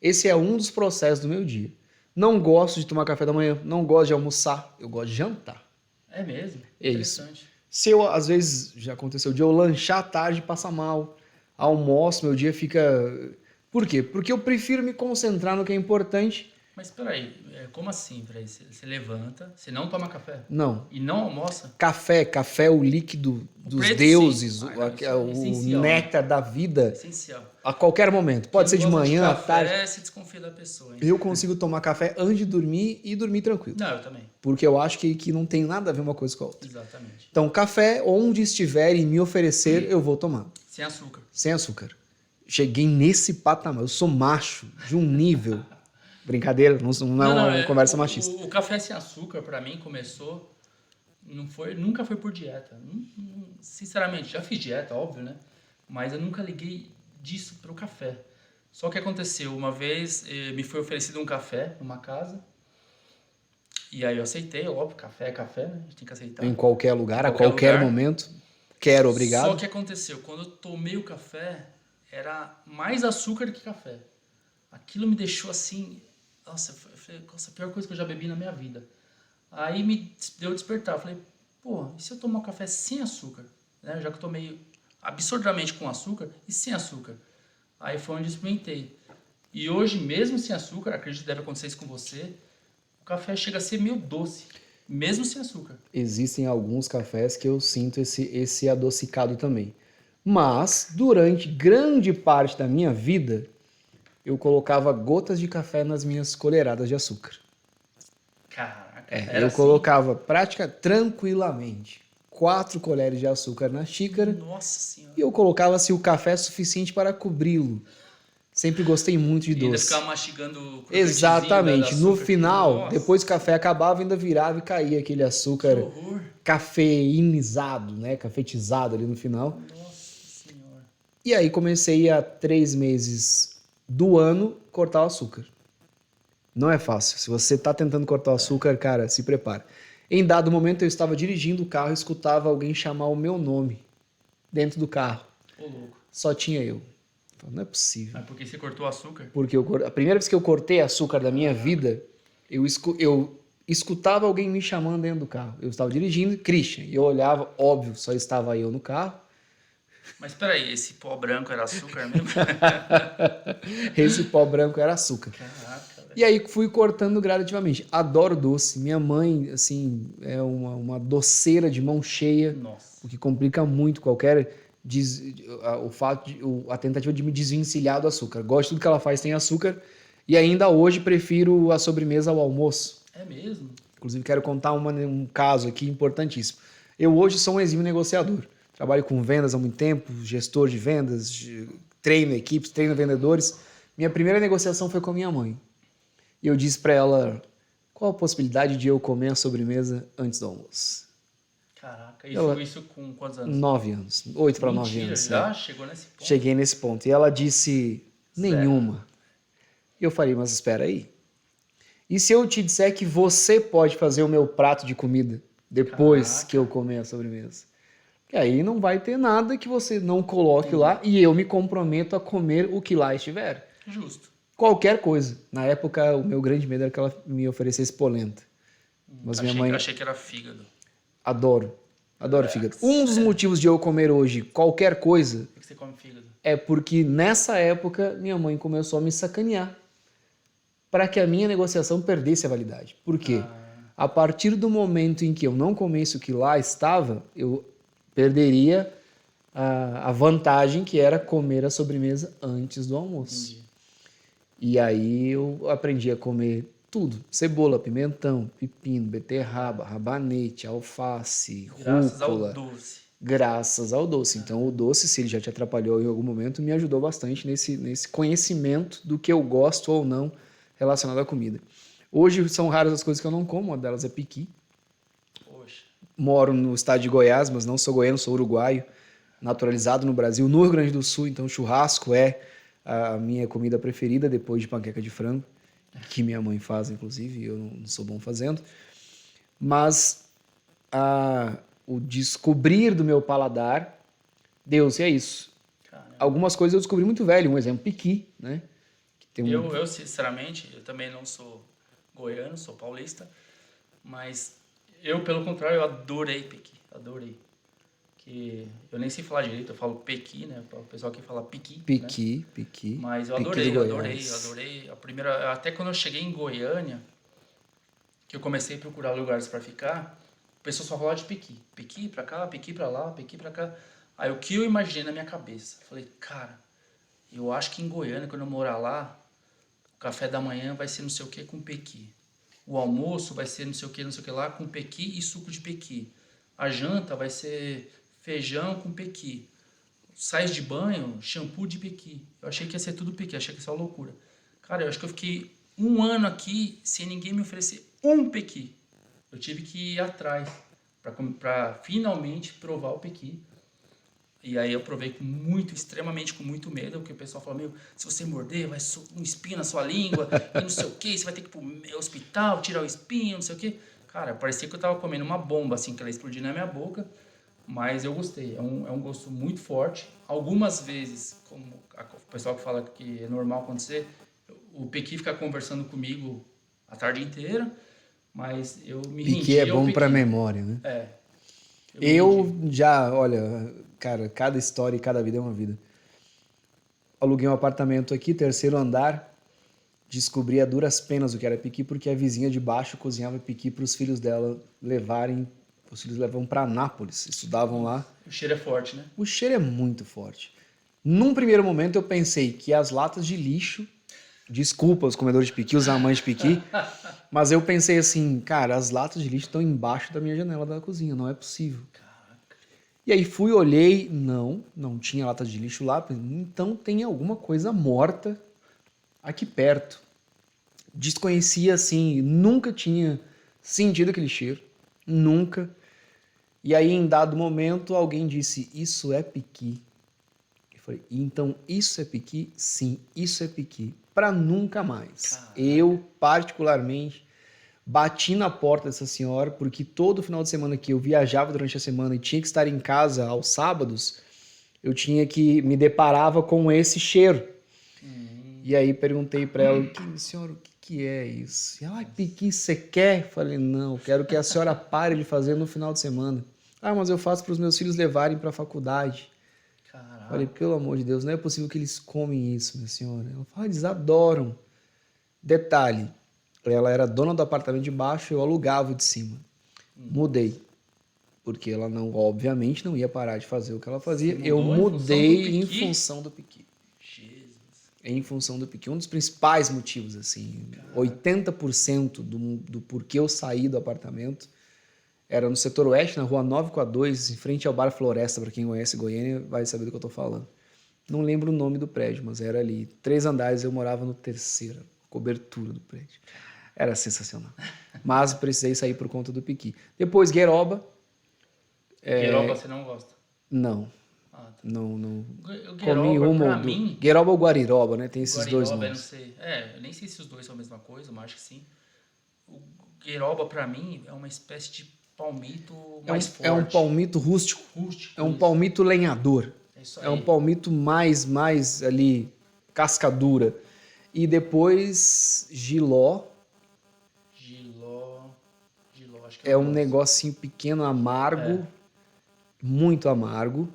Esse é um dos processos do meu dia. Não gosto de tomar café da manhã, não gosto de almoçar, eu gosto de jantar. É mesmo? Interessante. Isso. Se eu, às vezes, já aconteceu de eu lanchar à tarde e passar mal, almoço, meu dia fica... Por quê? Porque eu prefiro me concentrar no que é importante. Mas peraí, como assim? Você levanta, você não toma café? Não. E não almoça? Café é o líquido dos deuses, o néctar da vida. Essencial. A qualquer momento. Pode ser de manhã, à tarde. Você desconfia da pessoa. Hein? Eu consigo tomar café antes de dormir e dormir tranquilo. Não, eu também. Porque eu acho que não tem nada a ver uma coisa com a outra. Exatamente. Então, café, onde estiverem me oferecer, eu vou tomar. Sem açúcar. Sem açúcar. Cheguei nesse patamar. Eu sou macho de um nível... Brincadeira, não é uma conversa machista. O café sem açúcar, para mim, começou... nunca foi por dieta. Sinceramente, já fiz dieta, óbvio, né? Mas eu nunca liguei disso pro café. Só que aconteceu, uma vez me foi oferecido um café numa casa, e aí eu aceitei, óbvio, café é café, né? A gente tem que aceitar. Em qualquer lugar, a qualquer momento. Quero, obrigado. Só que aconteceu, quando eu tomei o café, era mais açúcar do que café. Aquilo me deixou assim... Nossa, foi a pior coisa que eu já bebi na minha vida. Aí me deu despertar. Eu falei, pô, e se eu tomar um café sem açúcar? Né? Já que eu tomei absurdamente com açúcar e sem açúcar. Aí foi onde eu experimentei. E hoje, mesmo sem açúcar, acredito que deve acontecer isso com você, o café chega a ser meio doce, mesmo sem açúcar. Existem alguns cafés que eu sinto esse adocicado também. Mas, durante grande parte da minha vida... eu colocava gotas de café nas minhas colheradas de açúcar. Caraca, eu assim? Colocava tranquilamente 4 colheres de açúcar na xícara. Nossa Senhora. E eu colocava o café suficiente para cobri-lo. Sempre gostei muito de doce. E ainda ficava mastigando. Exatamente. No final, depois que o café acabava, ainda virava e caía aquele açúcar cafeinizado, né? Cafetizado ali no final. Nossa Senhora. E aí comecei a 3 meses... do ano, cortar o açúcar. Não é fácil. Se você está tentando cortar o açúcar, cara, se prepara. Em dado momento eu estava dirigindo o carro e escutava alguém chamar o meu nome dentro do carro. Ô, louco. Só tinha eu. Não é possível. Mas por que você cortou o açúcar? Porque a primeira vez que eu cortei açúcar da minha vida, eu escutava alguém me chamando dentro do carro. Eu estava dirigindo, Christian, e eu olhava, óbvio, só estava eu no carro. Mas peraí, esse pó branco era açúcar mesmo? Esse pó branco era açúcar. Caraca, velho. E aí fui cortando gradativamente. Adoro doce. Minha mãe, assim, é uma doceira de mão cheia, Nossa. o que complica muito qualquer a tentativa de me desvencilhar do açúcar. Gosto de tudo que ela faz tem açúcar e ainda hoje prefiro a sobremesa ao almoço. É mesmo? Inclusive quero contar um caso aqui importantíssimo. Eu hoje sou um exímio negociador. Trabalho com vendas há muito tempo, gestor de vendas, treino equipes, treino vendedores. Minha primeira negociação foi com a minha mãe. E eu disse para ela, qual a possibilidade de eu comer a sobremesa antes do almoço? Caraca, e foi isso com quantos anos? 9 anos. 8 para 9 Mentira, anos. já chegou nesse ponto? Cheguei nesse ponto. E ela disse, nenhuma. E eu falei, mas espera aí. E se eu te disser que você pode fazer o meu prato de comida depois que eu comer a sobremesa? E aí não vai ter nada que você não coloque lá e eu me comprometo a comer o que lá estiver. Justo. Qualquer coisa. Na época, o meu grande medo era que ela me oferecesse polenta. Mas minha mãe... Achei que era fígado. Adoro fígado. Um dos motivos de eu comer hoje qualquer coisa... Por que você come fígado? É porque nessa época minha mãe começou a me sacanear para que a minha negociação perdesse a validade. Por quê? A partir do momento em que eu não comesse o que lá estava, eu perderia a vantagem que era comer a sobremesa antes do almoço. Entendi. E aí eu aprendi a comer tudo. Cebola, pimentão, pepino, beterraba, rabanete, alface, Graças ao rúcula. doce. Graças ao doce. Então o doce, se ele já te atrapalhou em algum momento, me ajudou bastante nesse conhecimento do que eu gosto ou não relacionado à comida. Hoje são raras as coisas que eu não como, uma delas é piqui. Poxa. Moro no estado de Goiás, mas não sou goiano, sou uruguaio, naturalizado no Brasil, no Rio Grande do Sul, então churrasco é a minha comida preferida depois de panqueca de frango, que minha mãe faz, inclusive, e eu não sou bom fazendo. Mas o descobrir do meu paladar, Deus, é isso. Caramba. Algumas coisas eu descobri muito velho, um exemplo, piqui, né? Que tem Eu, sinceramente, eu também não sou goiano, sou paulista, mas eu, pelo contrário, eu adorei pequi, adorei. Que eu nem sei falar direito, eu falo pequi, né? O pessoal que fala piqui, né? Piqui. Mas eu Piqui adorei, do eu adorei, Goiás. eu adorei. A primeira, até quando eu cheguei em Goiânia, que eu comecei a procurar lugares para ficar, o pessoal só falava de pequi. Pequi pra cá, pequi pra lá, pequi pra cá. Aí o que eu imaginei na minha cabeça? Falei, cara, eu acho que em Goiânia, quando eu morar lá, o café da manhã vai ser não sei o que com pequi. O almoço vai ser não sei o que lá com pequi e suco de pequi. A janta vai ser feijão com pequi. Sais de banho, shampoo de pequi. Eu achei que ia ser tudo pequi, achei que ia ser uma loucura. Cara, eu acho que eu fiquei um ano aqui sem ninguém me oferecer um pequi. Eu tive que ir atrás para finalmente provar o pequi. E aí eu provei extremamente com muito medo, porque o pessoal falou, meu, se você morder, vai um espinho na sua língua, e não sei o que, você vai ter que ir pro hospital, tirar o espinho, não sei o que. Cara, parecia que eu tava comendo uma bomba, assim, que ela explodiu na minha boca, mas eu gostei, é um gosto muito forte. Algumas vezes, como o pessoal que fala que é normal acontecer, o pequi fica conversando comigo a tarde inteira, mas eu me rendi Piqui é ao bom pequi. para memória, né? É. Eu já, olha, cara, cada história e cada vida é uma vida. Aluguei um apartamento aqui, terceiro andar, descobri a duras penas o que era piqui, porque a vizinha de baixo cozinhava piqui para os filhos dela levarem, os filhos levavam para Anápolis, estudavam lá. O cheiro é forte, né? O cheiro é muito forte. Num primeiro momento eu pensei que as latas de lixo, desculpa os comedores de piqui, os amantes de piqui, mas eu pensei assim, cara, as latas de lixo estão embaixo da minha janela da cozinha, não é possível. Caraca. E aí fui, olhei, não tinha lata de lixo lá, então tem alguma coisa morta aqui perto. Desconhecia assim, nunca tinha sentido aquele cheiro, nunca. E aí em dado momento alguém disse, isso é piqui. Eu falei, então isso é piqui? Sim, isso é piqui. Para nunca mais. Caraca. Eu particularmente Bati na porta dessa senhora, porque todo final de semana que eu viajava durante a semana e tinha que estar em casa aos sábados, eu tinha que me deparava com esse cheiro. E aí perguntei para ela, senhora, o que é isso? E ela, piqui, você quer? Falei, não, quero que a senhora pare de fazer no final de semana. Ah, mas eu faço para os meus filhos levarem para a faculdade. Caraca. Falei, pelo amor de Deus, não é possível que eles comem isso, minha senhora. Ela falou, eles adoram. Detalhe, ela era dona do apartamento de baixo, eu alugava o de cima. Mudei. Porque ela não, obviamente, não ia parar de fazer o que ela fazia. Eu mudei em função do piqui. Em função do piqui. Um dos principais motivos, assim, 80% do porquê eu saí do apartamento era no setor oeste, na rua 9 com a 2, em frente ao Bar Floresta. Para quem conhece Goiânia vai saber do que eu tô falando. Não lembro o nome do prédio, mas era ali. 3 andares, eu morava no terceiro. Cobertura do prédio. Era sensacional. Mas precisei sair por conta do piqui. Depois, Gueroba. Gueroba você não gosta? Não. Ah, tá. Não. Comi uma ou duas. Gueroba ou Guariroba, né? Tem esses Guariroba, dois nomes. Eu não sei. Eu nem sei se os dois são a mesma coisa, mas acho que sim. O Gueroba, pra mim, é uma espécie de palmito mais forte. É um palmito rústico. É um isso. palmito lenhador. É isso aí. É um palmito mais ali, cascadura. E depois, Giló. Giló, acho que é um negocinho pequeno, amargo. Muito amargo.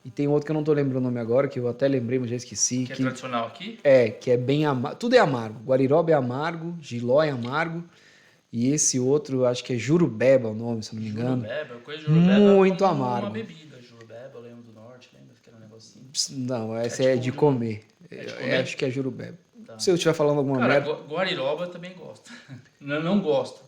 E tem outro que eu não tô lembrando o nome agora, que eu até lembrei, mas já esqueci. Que é tradicional aqui? Que é bem amargo. Tudo é amargo. Guariroba é amargo, Giló é amargo. E esse outro, eu acho que é Jurubeba o nome, se eu não me engano. Jurubeba, coisa de Jurubeba. Muito é amargo. Uma bebida, Jurubeba, eu lembro do norte, lembra que era um negocinho? Não, essa é de comer. Acho que é Jurubeba. Tá. Se eu estiver falando alguma merda... Guariroba eu também gosto. Não gosto.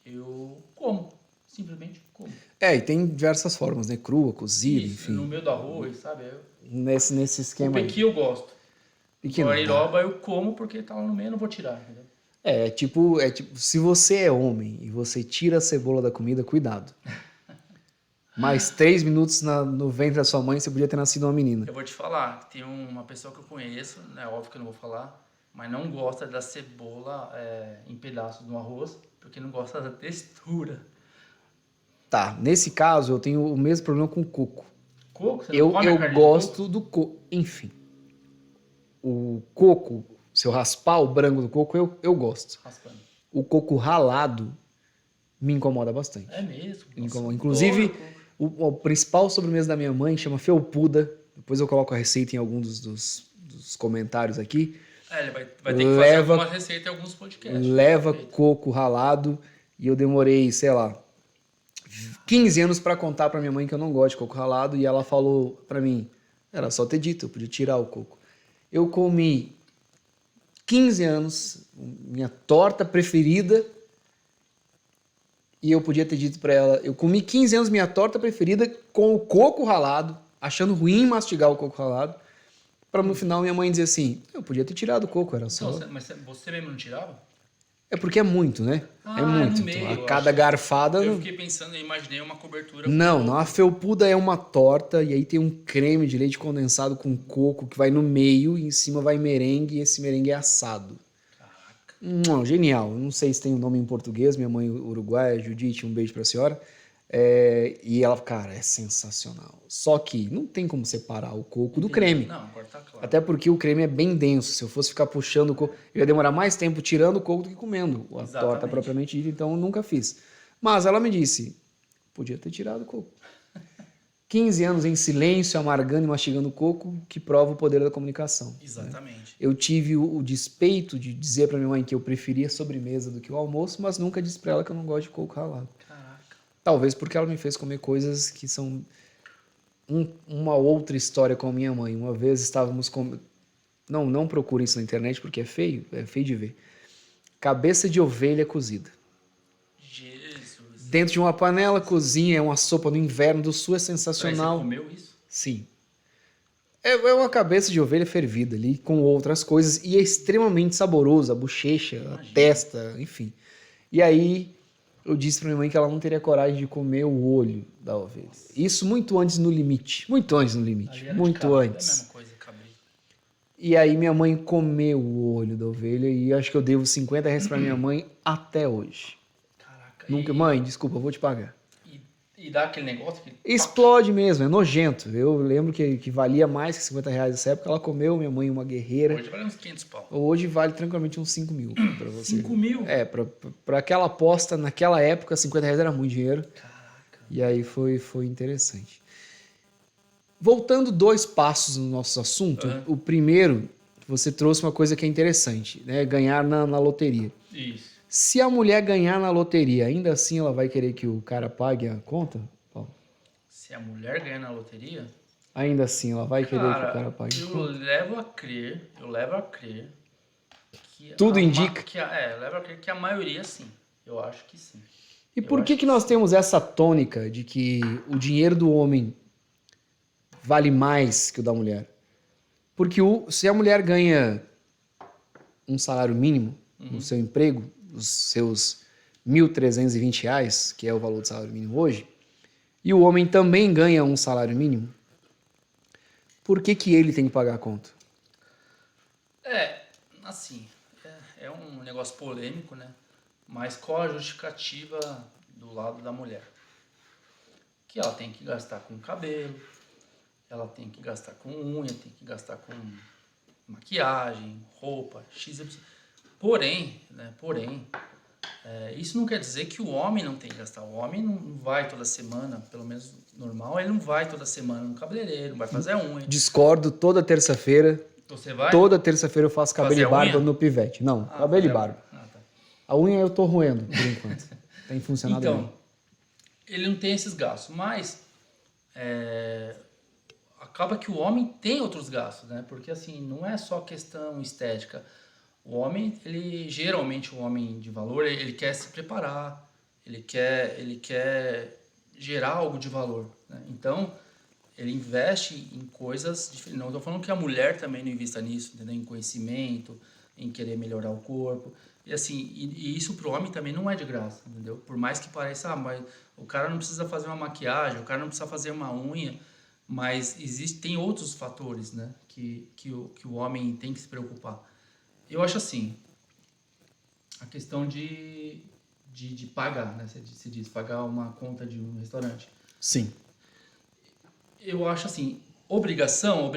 Eu como. Simplesmente como. E tem diversas formas, né? Crua, cozida, enfim. No meio do arroz, sabe? Nesse esquema aí. O pequi eu gosto. Pequeno, Guariroba eu como porque tá lá no meio, eu não vou tirar, entendeu? É tipo, se você é homem e você tira a cebola da comida, cuidado. Mais 3 minutos no ventre da sua mãe, você podia ter nascido uma menina. Eu vou te falar, tem uma pessoa que eu conheço, é óbvio que eu não vou falar, mas não gosta da cebola em pedaços no arroz, porque não gosta da textura. Tá, nesse caso eu tenho o mesmo problema com coco. Coco? Você não come a carne gosto do coco. Enfim, o coco, se eu raspar o branco do coco, eu gosto. Raspando. O coco ralado me incomoda bastante. É mesmo? Nossa, inclusive, o principal sobremesa da minha mãe chama felpuda. Depois eu coloco a receita em algum dos comentários aqui. Ele vai ter que fazer alguma receita em alguns podcasts. Leva coco ralado e eu demorei, sei lá, 15 anos para contar para minha mãe que eu não gosto de coco ralado e ela falou para mim, era só ter dito, eu podia tirar o coco. Eu comi 15 anos, minha torta preferida, e eu podia ter dito para ela, eu comi 15 anos minha torta preferida com o coco ralado, achando ruim mastigar o coco ralado, para no final minha mãe dizer assim, eu podia ter tirado o coco, era só... Então, mas você mesmo não tirava? É porque é muito, né? É muito. No meio, então, a cada garfada... Eu fiquei pensando, eu imaginei uma cobertura... Não, a felpuda é uma torta e aí tem um creme de leite condensado com coco que vai no meio e em cima vai merengue e esse merengue é assado. Caraca. Genial. Não sei se tem um nome em português, minha mãe uruguaia, Judite, um beijo pra senhora. E ela, cara, é sensacional. Só que não tem como separar o coco do creme. Não, agora tá claro. Até porque o creme é bem denso. Se eu fosse ficar puxando o coco, eu ia demorar mais tempo tirando o coco do que comendo a torta propriamente dita, então eu nunca fiz. Mas ela me disse, podia ter tirado o coco. 15 anos em silêncio, amargando e mastigando o coco, que prova o poder da comunicação. Exatamente. Né? Eu tive o despeito de dizer pra minha mãe que eu preferia sobremesa do que o almoço, mas nunca disse pra ela que eu não gosto de coco ralado. Talvez porque ela me fez comer coisas que são uma outra história com a minha mãe. Uma vez estávamos com... Não procure isso na internet porque é feio de ver. Cabeça de ovelha cozida. Jesus. Dentro de uma panela, cozinha, é uma sopa no inverno do sul, é sensacional. Você comeu isso? Sim. É uma cabeça de ovelha fervida ali, com outras coisas, e é extremamente saboroso, a bochecha, a testa, enfim. E aí... eu disse pra minha mãe que ela não teria coragem de comer o olho da ovelha. Isso muito antes no limite. Muito antes no limite. Muito antes. É a mesma coisa, cabrito. E aí minha mãe comeu o olho da ovelha e acho que eu devo R$50 pra minha mãe até hoje. Nunca, mãe, desculpa, eu vou te pagar. E dá aquele negócio que... Explode mesmo, é nojento. Eu lembro que valia mais que R$ 50 nessa época. Ela comeu, minha mãe, uma guerreira. Hoje vale uns 500 pau. Hoje vale tranquilamente uns 5 mil pra você. 5 mil? Pra aquela aposta, naquela época, R$ 50 era muito dinheiro. Caraca. E aí foi interessante. Voltando 2 passos no nosso assunto. O primeiro, você trouxe uma coisa que é interessante, né? Ganhar na loteria. Isso. Se a mulher ganhar na loteria, ainda assim ela vai querer que o cara pague a conta, Paulo? Se a mulher ganhar na loteria... Ainda assim ela vai querer que o cara pague a eu conta? levo a crer que... Tudo indica. Eu levo a crer que a maioria sim. Eu acho que sim. E por que nós temos essa tônica de que o dinheiro do homem vale mais que o da mulher? Porque se a mulher ganha um salário mínimo no seu emprego, os seus R$ 1.320, que é o valor do salário mínimo hoje, e o homem também ganha um salário mínimo, por que ele tem que pagar a conta? Assim, é um negócio polêmico, né? Mas qual a justificativa do lado da mulher? Que ela tem que gastar com cabelo, ela tem que gastar com unha, tem que gastar com maquiagem, roupa, XY. Porém, isso não quer dizer que o homem não tem que gastar. O homem não vai toda semana, pelo menos normal, ele não vai toda semana no cabeleireiro, não vai fazer a unha. Discordo, toda terça-feira. Você vai? Toda terça-feira eu faço cabelo Fazer e a barba unha? no pivete. Não, cabelo e barba. Tá. A unha eu tô roendo, por enquanto. Tem funcionado bem. Então, ele não tem esses gastos, mas acaba que o homem tem outros gastos, né? Porque assim, não é só questão estética. O homem, geralmente o homem de valor, ele quer se preparar, ele quer gerar algo de valor, né? Então, ele investe em coisas diferentes. Não estou falando que a mulher também não invista nisso, entendeu? Em conhecimento, em querer melhorar o corpo. E assim, e isso pro homem também não é de graça, entendeu? Por mais que pareça, mas o cara não precisa fazer uma maquiagem, o cara não precisa fazer uma unha, mas tem outros fatores, né? Que o homem tem que se preocupar. Eu acho assim, a questão de pagar, né? Você diz, pagar uma conta de um restaurante. Sim. Eu acho assim, obrigação,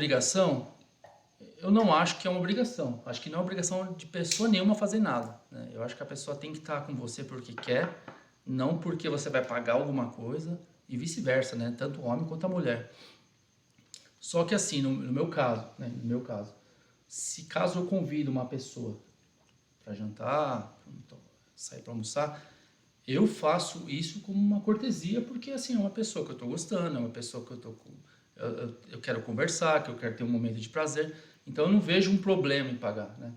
eu não acho que é uma obrigação. Acho que não é obrigação de pessoa nenhuma fazer nada, né? Eu acho que a pessoa tem que estar com você porque quer, não porque você vai pagar alguma coisa, e vice-versa, né? Tanto o homem quanto a mulher. Só que assim, no meu caso, né? No meu caso, se caso eu convido uma pessoa para jantar, sair para almoçar, eu faço isso como uma cortesia, porque assim, é uma pessoa que eu estou gostando, é uma pessoa que eu quero conversar, que eu quero ter um momento de prazer. Então eu não vejo um problema em pagar, né?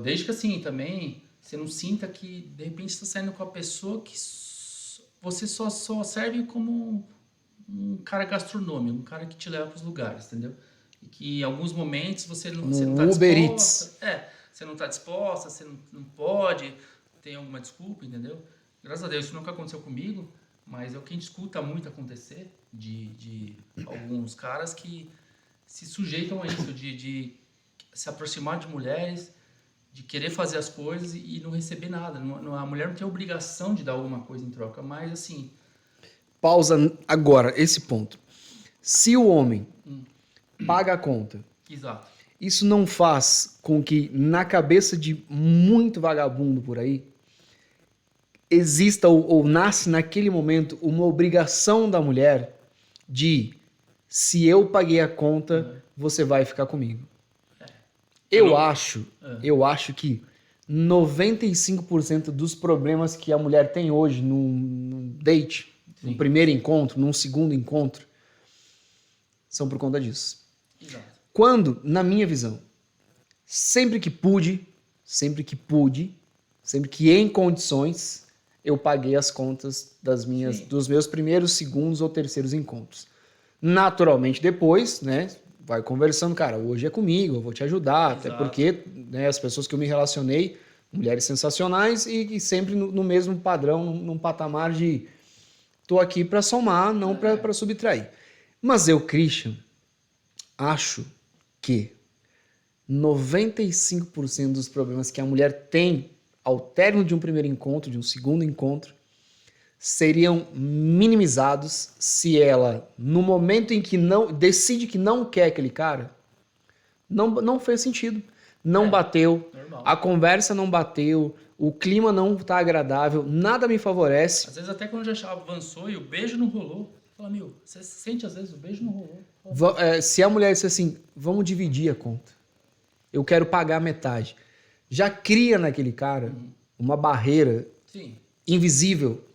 Desde que assim, também, você não sinta que de repente você está saindo com a pessoa que você só serve como um cara gastronômico, um cara que te leva para os lugares, entendeu? E que em alguns momentos você não está Uber disposta. Você não está disposta, você não pode, tem alguma desculpa, entendeu? Graças a Deus isso nunca aconteceu comigo, mas é o que a gente escuta muito acontecer de alguns caras que se sujeitam a isso, de se aproximar de mulheres, de querer fazer as coisas e não receber nada. A mulher não tem obrigação de dar alguma coisa em troca, mas assim... Pausa agora, esse ponto. Se o homem paga a conta, Exato. isso não faz com que, na cabeça de muito vagabundo por aí, exista ou nasce naquele momento uma obrigação da mulher de, se eu paguei a conta, você vai ficar comigo. Eu acho que 95% dos problemas que a mulher tem hoje num date, no primeiro encontro, num segundo encontro, são por conta disso. Exato. Quando, na minha visão, sempre que em condições, eu paguei as contas dos meus primeiros, segundos ou terceiros encontros. Naturalmente, depois, né, vai conversando, cara, hoje é comigo, eu vou te ajudar, Exato. até porque, né, as pessoas que eu me relacionei, mulheres sensacionais e sempre no mesmo padrão, num patamar de tô aqui para somar, não para subtrair. Mas eu, Christian, acho que 95% dos problemas que a mulher tem ao término de um primeiro encontro, de um segundo encontro, seriam minimizados se ela, no momento em que não decide que não quer aquele cara, não fez sentido. Não bateu, normal. a conversa não bateu, o clima não tá agradável, nada me favorece. Às vezes até quando já avançou e o beijo não rolou, fala, meu, você sente às vezes o beijo não rolou. Se a mulher disser assim, vamos dividir a conta, eu quero pagar metade, já cria naquele cara uma barreira Sim. invisível,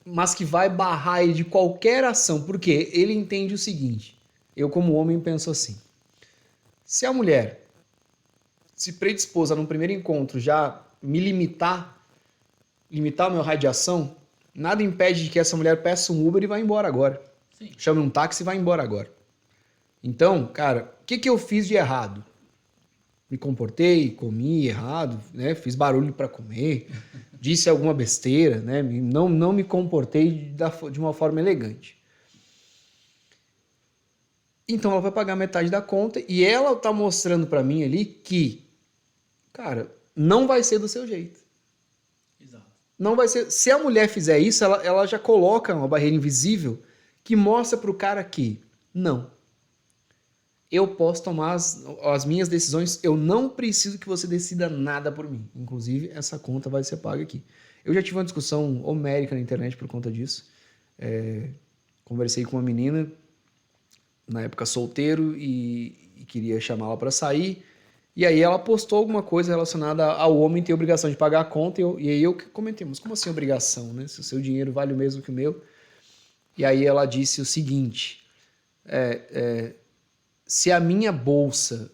mas que vai barrar ele de qualquer ação, porque ele entende o seguinte, eu como homem penso assim, se a mulher se predispôs a num primeiro encontro já me limitar o meu raio de ação, nada impede de que essa mulher peça um Uber e vá embora agora. Sim. Chame um táxi e vá embora agora. Então, cara, o que eu fiz de errado? Me comportei, comi errado, né? Fiz barulho para comer, disse alguma besteira, né? Não me comportei de uma forma elegante. Então ela vai pagar metade da conta e ela tá mostrando para mim ali que, cara, não vai ser do seu jeito. Exato. Não vai ser. Se a mulher fizer isso, ela já coloca uma barreira invisível que mostra pro cara que não. Eu posso tomar as minhas decisões, eu não preciso que você decida nada por mim. Inclusive, essa conta vai ser paga aqui. Eu já tive uma discussão homérica na internet por conta disso. Conversei com uma menina, na época solteiro, e queria chamá-la para sair. E aí ela postou alguma coisa relacionada ao homem ter obrigação de pagar a conta. E aí eu comentei, mas como assim obrigação, né? Se o seu dinheiro vale o mesmo que o meu. E aí ela disse o seguinte, se a minha bolsa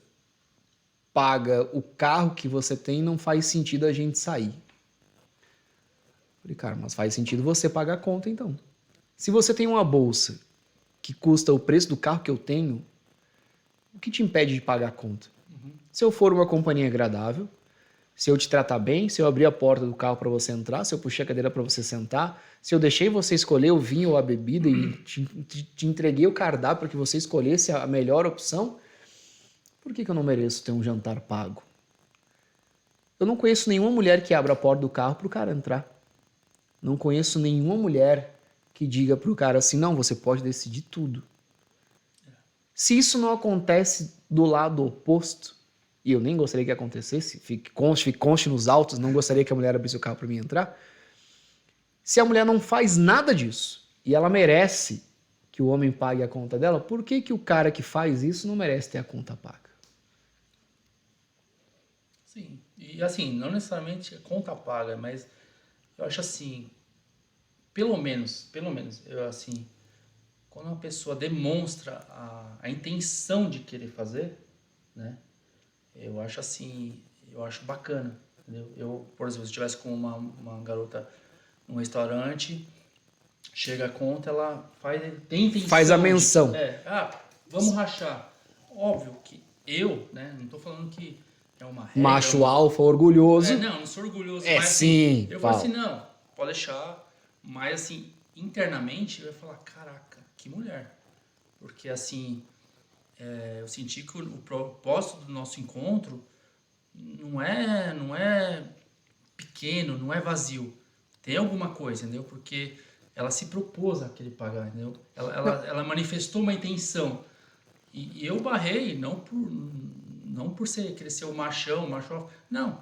paga o carro que você tem, não faz sentido a gente sair. Falei, cara, mas faz sentido você pagar a conta então. Se você tem uma bolsa que custa o preço do carro que eu tenho, o que te impede de pagar a conta? Se eu for uma companhia agradável, se eu te tratar bem, se eu abrir a porta do carro para você entrar, se eu puxei a cadeira para você sentar, se eu deixei você escolher o vinho ou a bebida e te entreguei o cardápio para que você escolhesse a melhor opção, por que eu não mereço ter um jantar pago? Eu não conheço nenhuma mulher que abra a porta do carro para o cara entrar. Não conheço nenhuma mulher que diga para o cara assim, não, você pode decidir tudo. Se isso não acontece do lado oposto, e eu nem gostaria que acontecesse, fique conste nos autos, não gostaria que a mulher abrisse o carro para mim entrar. Se a mulher não faz nada disso e ela merece que o homem pague a conta dela, por que o cara que faz isso não merece ter a conta paga? Sim, e assim, não necessariamente a conta paga, mas eu acho assim, pelo menos, eu assim, quando uma pessoa demonstra a intenção de querer fazer, né? Eu acho assim, eu acho bacana, entendeu? Eu, por exemplo, se eu estivesse com uma garota num restaurante, chega a conta, ela tem intenção. Faz a menção. Vamos rachar. Óbvio que eu, né, não tô falando que é uma regra. Macho alfa, orgulhoso. Não sou orgulhoso. Mas assim, sim. Eu falo assim, não, pode deixar. Mas assim, internamente, eu ia falar, caraca, que mulher. Porque assim... eu senti que o propósito do nosso encontro não é pequeno, não é vazio. Tem alguma coisa, entendeu? Porque ela se propôs a querer pagar, entendeu? Ela manifestou uma intenção. E eu barrei, não por querer ser o machão, não.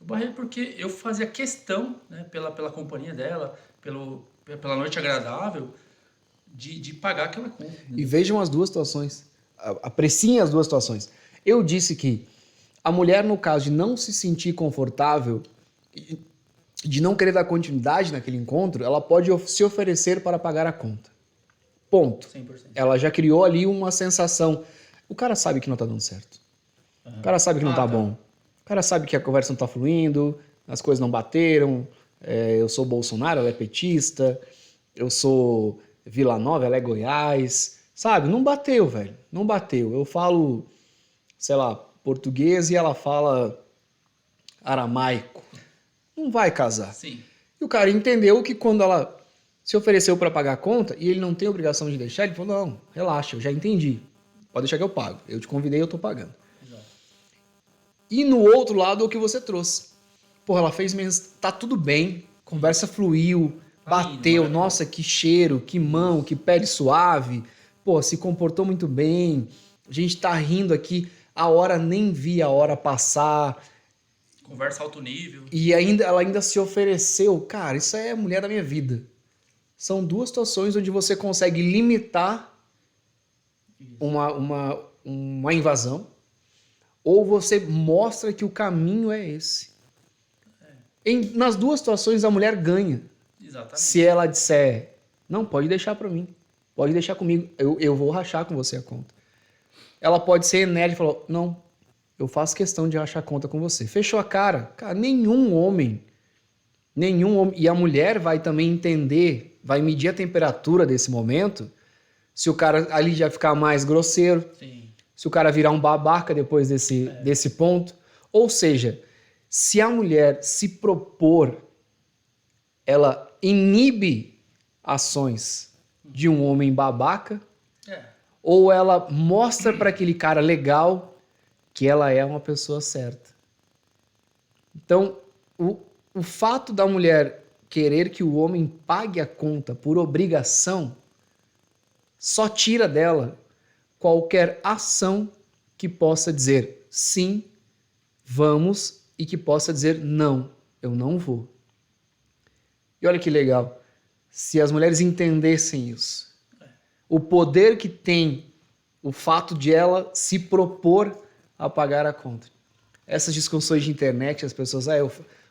Eu barrei porque eu fazia questão, né, pela companhia dela, pela noite agradável, de pagar aquela conta. Entendeu? E vejam as duas situações. Apreciem as duas situações. Eu disse que a mulher, no caso de não se sentir confortável, de não querer dar continuidade naquele encontro, ela pode se oferecer para pagar a conta. Ponto. 100%. Ela já criou ali uma sensação. O cara sabe que não tá dando certo. O cara sabe que não tá bom. O cara sabe que a conversa não tá fluindo, as coisas não bateram. Eu sou Bolsonaro, ela é petista. Eu sou Vila Nova, ela é Goiás. Sabe? Não bateu, velho. Não bateu. Eu falo, sei lá, português e ela fala aramaico. Não vai casar. Sim. E o cara entendeu que quando ela se ofereceu para pagar a conta e ele não tem obrigação de deixar, ele falou, não, relaxa, eu já entendi. Pode deixar que eu pago. Eu te convidei, eu tô pagando. Exato. E no outro lado, o que você trouxe. Porra, ela fez mesmo, tá tudo bem, conversa fluiu, Tá lindo, bateu, maravilhoso. nossa, que cheiro, que mão, que pele suave, pô, se comportou muito bem, a gente tá rindo aqui, a hora nem vi a hora passar, Conversa alto nível. e ainda ela ainda se ofereceu, cara, isso é a mulher da minha vida. São duas situações onde você consegue limitar Isso. uma invasão, ou você mostra que o caminho é esse. Nas duas situações a mulher ganha. Exatamente. Se ela disser, não, pode deixar pra mim, pode deixar comigo, eu vou rachar com você a conta. Ela pode ser enérgica e falar, não, eu faço questão de rachar a conta com você. Fechou a cara. Cara, nenhum homem, e a mulher vai também entender, vai medir a temperatura desse momento, se o cara ali já ficar mais grosseiro, Sim. se o cara virar um babaca depois desse ponto. Ou seja, se a mulher se propor, ela inibe ações de um homem babaca, É. ou ela mostra para aquele cara legal que ela é uma pessoa certa. Então, o fato da mulher querer que o homem pague a conta por obrigação só tira dela qualquer ação que possa dizer sim, vamos, e que possa dizer não, eu não vou. E olha que legal, se as mulheres entendessem isso, o poder que tem o fato de ela se propor a pagar a conta. Essas discussões de internet, as pessoas,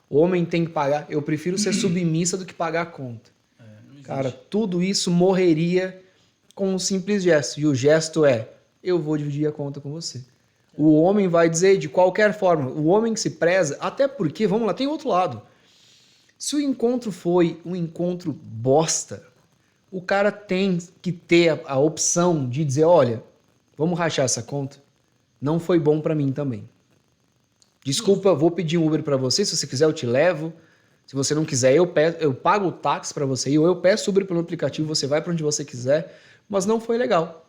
o homem tem que pagar, eu prefiro ser submissa do que pagar a conta. Não existe. Cara, tudo isso morreria com um simples gesto. E o gesto é, eu vou dividir a conta com você. O homem vai dizer de qualquer forma, o homem que se preza, até porque, vamos lá, tem outro lado. Se o encontro foi um encontro bosta, o cara tem que ter a opção de dizer, olha, vamos rachar essa conta? Não foi bom pra mim também. Desculpa, vou pedir um Uber pra você, se você quiser eu te levo. Se você não quiser, eu pago o táxi pra você, ou eu peço Uber pelo aplicativo, você vai pra onde você quiser, mas não foi legal.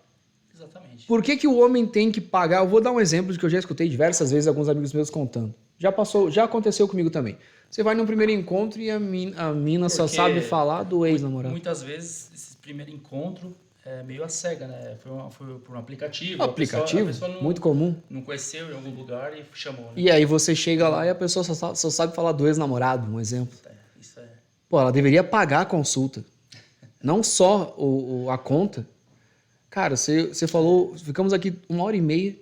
Exatamente. Por que o homem tem que pagar? Eu vou dar um exemplo de que eu já escutei diversas vezes alguns amigos meus contando. Já aconteceu comigo também. Você vai num primeiro encontro e a mina só Porque sabe falar do ex-namorado. Muitas vezes, esse primeiro encontro é meio a cega, né? Foi por um aplicativo. Aplicativo, A pessoa muito comum. não conheceu em algum lugar e chamou, né? E aí você chega lá e a pessoa só sabe falar do ex-namorado, um exemplo. Isso é... Pô, ela deveria pagar a consulta. Não só a conta. Cara, você falou, ficamos aqui 1h30,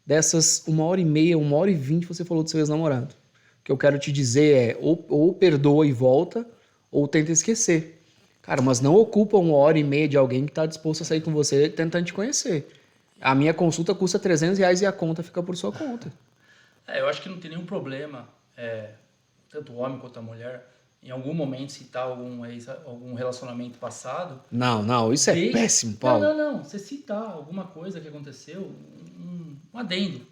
dessas 1h30, 1h20 você falou do seu ex-namorado. O que eu quero te dizer é, ou perdoa e volta, ou tenta esquecer. Cara, mas não ocupa 1h30 de alguém que está disposto a sair com você tentando te conhecer. A minha consulta custa R$300 e a conta fica por sua conta. eu acho que não tem nenhum problema, tanto o homem quanto a mulher, em algum momento citar algum relacionamento passado. Não, isso é péssimo, Paulo. Não. Você citar alguma coisa que aconteceu, um adendo.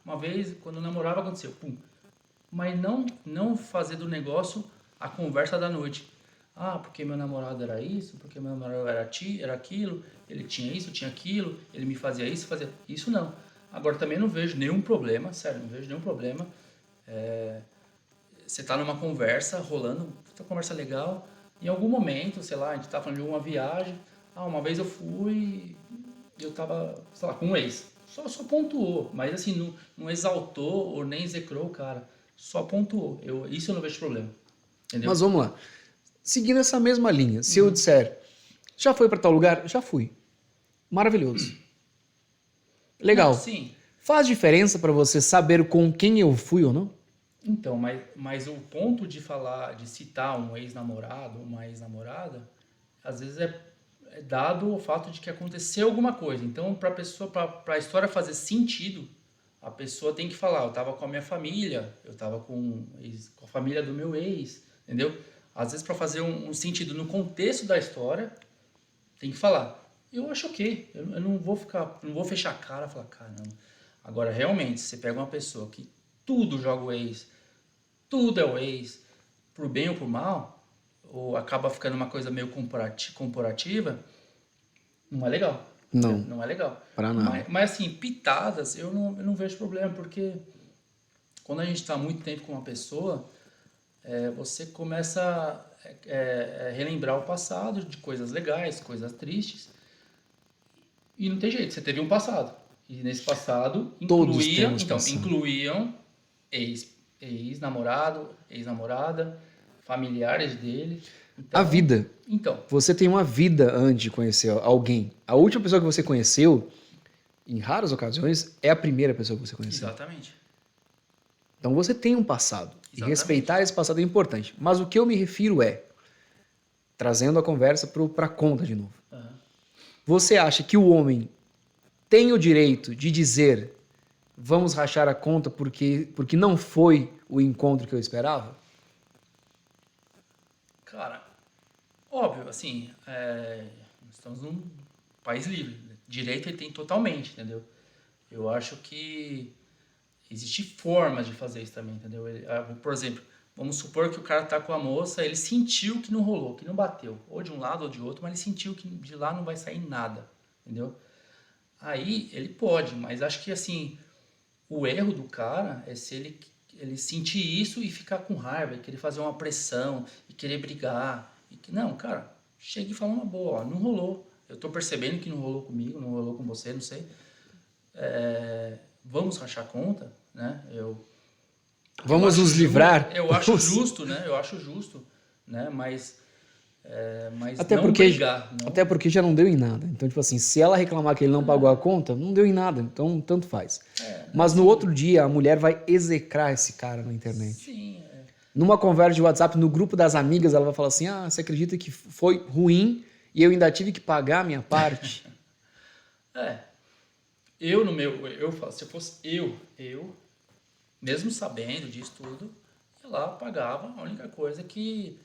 Uma vez, quando eu namorava, aconteceu. Pum. Mas não fazer do negócio a conversa da noite. Porque meu namorado era isso, porque meu namorado era aquilo, ele tinha isso, tinha aquilo, ele me fazia isso, fazia... Isso não. Agora, também não vejo nenhum problema, sério, não vejo nenhum problema. Você tá numa conversa, rolando, uma conversa legal, em algum momento, sei lá, a gente tá falando de uma viagem, uma vez eu fui, eu tava, sei lá, com um ex. Só pontuou, mas assim, não exaltou ou nem execrou o cara. Só pontuou. Isso eu não vejo problema. Entendeu? Mas vamos lá. Seguindo essa mesma linha, se eu disser, já foi para tal lugar? Já fui. Maravilhoso. Legal. Não, sim. Faz diferença para você saber com quem eu fui ou não? Então, mas o ponto de citar um ex-namorado, uma ex-namorada, às vezes é dado o fato de que aconteceu alguma coisa. Então, para a história fazer sentido, a pessoa tem que falar, eu estava com a minha família, eu estava com a família do meu ex, entendeu? Às vezes, para fazer um sentido no contexto da história, tem que falar. Eu acho ok, eu não vou fechar a cara e falar, caramba. Agora, realmente, você pega uma pessoa que tudo joga o ex, tudo é o ex, por bem ou por mal, ou acaba ficando uma coisa meio corporativa, não é legal. Não. Não é legal. Para nada. Mas assim, pitadas, eu não vejo problema, porque quando a gente está muito tempo com uma pessoa, você começa a relembrar o passado de coisas legais, coisas tristes, e não tem jeito, você teve um passado. E nesse passado Todos temos passado. incluíam ex-namorado, ex-namorada, familiares dele. Então, A vida. Então, Você tem uma vida antes de conhecer alguém. A última pessoa que você conheceu, em raras ocasiões, é a primeira pessoa que você conheceu. exatamente. Então você tem um passado. E Exatamente. respeitar esse passado é importante. Mas o que eu me refiro trazendo a conversa para a conta de novo. Aham. Você acha que o homem tem o direito de dizer vamos rachar a conta porque não foi o encontro que eu esperava? Cara, óbvio, assim, nós estamos num país livre. Direito ele tem totalmente, entendeu? Eu acho que existe formas de fazer isso também, entendeu? Por exemplo, vamos supor que o cara tá com a moça, ele sentiu que não rolou, que não bateu, ou de um lado ou de outro, mas ele sentiu que de lá não vai sair nada, entendeu? Aí ele pode, mas acho que assim, o erro do cara é se ele sentir isso e ficar com raiva, e querer fazer uma pressão, e querer brigar. Não, cara, chega e fala uma boa, ó, não rolou. Eu tô percebendo que não rolou comigo, não rolou com você, não sei. Vamos rachar a conta, né? Vamos nos livrar? Eu acho justo, né? Eu acho justo, né? Mas Até não porque, brigar. Não. até porque já não deu em nada. Então, tipo assim, se ela reclamar que ele não pagou a conta, não deu em nada. Então, tanto faz. Mas no outro dia, a mulher vai execrar esse cara na internet. Sim, Numa conversa de WhatsApp, no grupo das amigas, ela vai falar assim, você acredita que foi ruim e eu ainda tive que pagar a minha parte? Eu falo, se fosse eu, mesmo sabendo disso tudo, ia lá, pagava. A única coisa que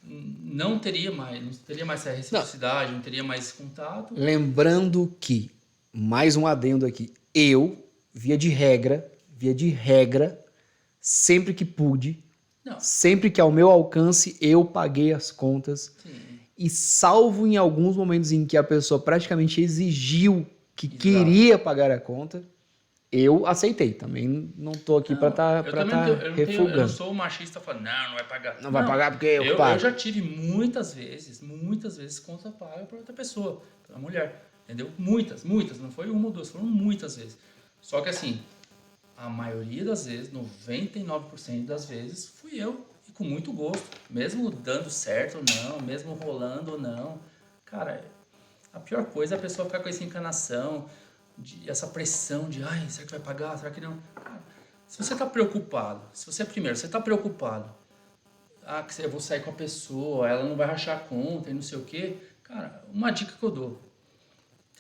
não teria mais essa reciprocidade, não teria mais contato. Lembrando que, mais um adendo aqui, eu, via de regra, sempre que pude, Não. sempre que ao meu alcance, eu paguei as contas. Sim. E salvo em alguns momentos em que a pessoa praticamente exigiu que Exato. queria pagar a conta, eu aceitei. Também não tô aqui para estar refugando. Eu não sou um machista falando, não vai pagar. Não vai pagar porque eu pago. Eu já tive muitas vezes conta paga para outra pessoa, pela mulher, entendeu? Muitas, não foi uma ou duas, foram muitas vezes. Só que assim, a maioria das vezes, 99% das vezes, fui eu, e com muito gosto, mesmo dando certo ou não, mesmo rolando ou não. Cara, a pior coisa é a pessoa ficar com essa encanação, essa pressão de, será que vai pagar, será que não? Cara, se você tá preocupado, você tá preocupado, que eu vou sair com a pessoa, ela não vai rachar a conta e não sei o quê, cara, uma dica que eu dou,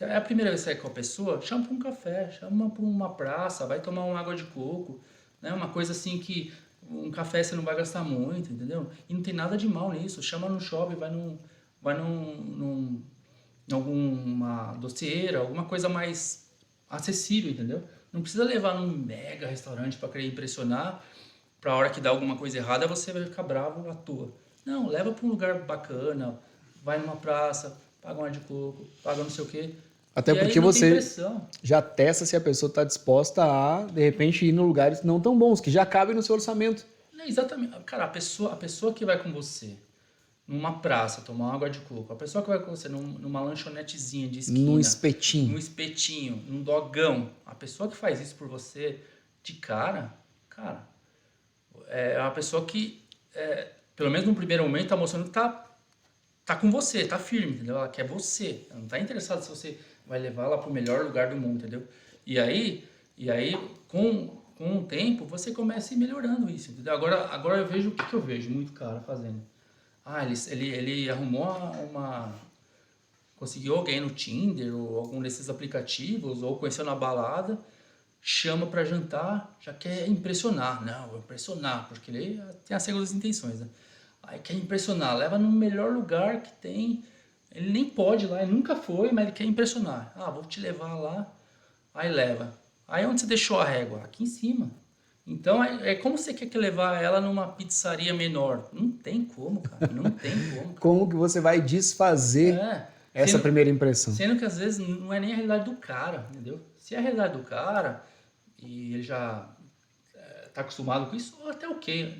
é a primeira vez que você sai com a pessoa, chama para um café, chama para uma praça, vai tomar uma água de coco, né? Uma coisa assim que um café você não vai gastar muito, entendeu? E não tem nada de mal nisso, chama no shopping, vai num alguma doceira, alguma coisa mais acessível, entendeu? Não precisa levar num mega restaurante para querer impressionar, para a hora que dá alguma coisa errada você vai ficar bravo à toa. Não, leva para um lugar bacana, vai numa praça, paga uma de coco, paga não sei o quê. Até porque você já testa se a pessoa está disposta a, de repente, ir em lugares não tão bons, que já cabem no seu orçamento. Exatamente. Cara, a pessoa que vai com você numa praça, tomar uma água de coco, a pessoa que vai com você numa lanchonetezinha de esquina, num espetinho, num dogão, a pessoa que faz isso por você de cara, é uma pessoa que, pelo menos no primeiro momento, tá mostrando que tá com você, tá firme, entendeu? Ela quer você, ela não tá interessada se você vai levar ela pro melhor lugar do mundo, entendeu? E aí com o tempo, você começa a ir melhorando isso, entendeu? Agora eu vejo o que eu vejo muito cara fazendo. Ele arrumou conseguiu alguém no Tinder ou algum desses aplicativos, ou conheceu na balada, chama pra jantar, já quer impressionar. Não, vou impressionar, porque ele tem as segundas intenções, né? Aí quer impressionar, leva no melhor lugar que tem. Ele nem pode ir lá, ele nunca foi, mas ele quer impressionar. Vou te levar lá. Aí leva. Aí onde você deixou a régua? Aqui em cima. Então, é como você quer levar ela numa pizzaria menor? Não tem como, cara. Não tem como. Cara. Como que você vai desfazer essa primeira impressão? Sendo que às vezes não é nem a realidade do cara, entendeu? Se é a realidade do cara e ele já tá acostumado com isso, até ok.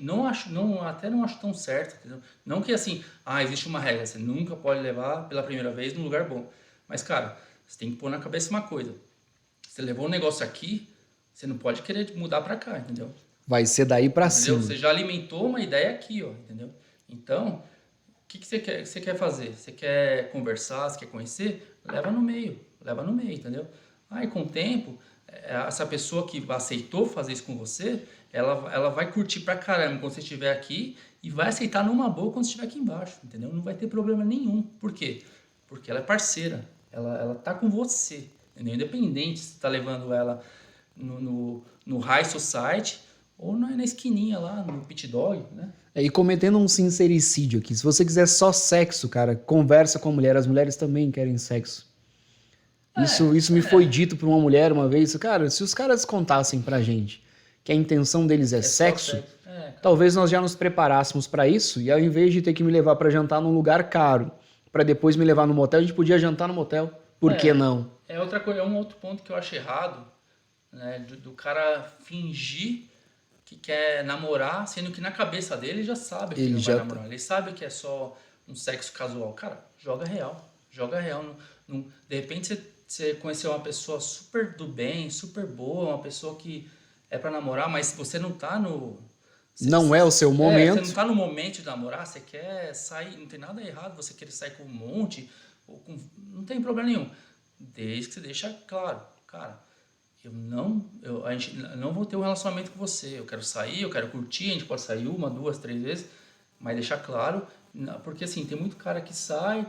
Até não acho tão certo, entendeu? Não que assim, existe uma regra, você nunca pode levar pela primeira vez num lugar bom. Mas, cara, você tem que pôr na cabeça uma coisa. Você levou um negócio aqui, você não pode querer mudar pra cá, entendeu? Vai ser daí pra Entendeu? cima. Você já alimentou uma ideia aqui, ó, entendeu? Então, o que você quer fazer? Você quer conversar, você quer conhecer? Leva no meio, entendeu? Aí com o tempo, essa pessoa que aceitou fazer isso com você, ela vai curtir pra caramba quando você estiver aqui e vai aceitar numa boa quando você estiver aqui embaixo, entendeu? Não vai ter problema nenhum. Por quê? Porque ela é parceira, ela tá com você, entendeu? Independente se você tá levando ela no high society ou na esquininha lá, no pit dog, né? E cometendo um sincericídio aqui. Se você quiser só sexo, cara, conversa com a mulher. As mulheres também querem sexo. Isso me foi dito por uma mulher uma vez. Cara, se os caras contassem pra gente que a intenção deles é sexo, talvez nós já nos preparássemos pra isso e ao invés de ter que me levar pra jantar num lugar caro, pra depois me levar no motel, a gente podia jantar no motel. Por que não? Outra coisa, é um outro ponto que eu acho errado, né, do cara fingir que quer namorar, sendo que na cabeça dele ele já sabe que ele não vai namorar. Ele sabe que é só um sexo casual. Cara, joga real. Joga real. De repente você conheceu uma pessoa super do bem, super boa, uma pessoa que é pra namorar, mas você não tá no... Não é o seu momento. Você não tá no momento de namorar, você quer sair, não tem nada errado você querer sair com um monte, não tem problema nenhum. Desde que você deixa claro, cara, a gente não vou ter um relacionamento com você, eu quero sair, eu quero curtir, a gente pode sair 1, 2, 3 vezes, mas deixar claro, porque assim, tem muito cara que sai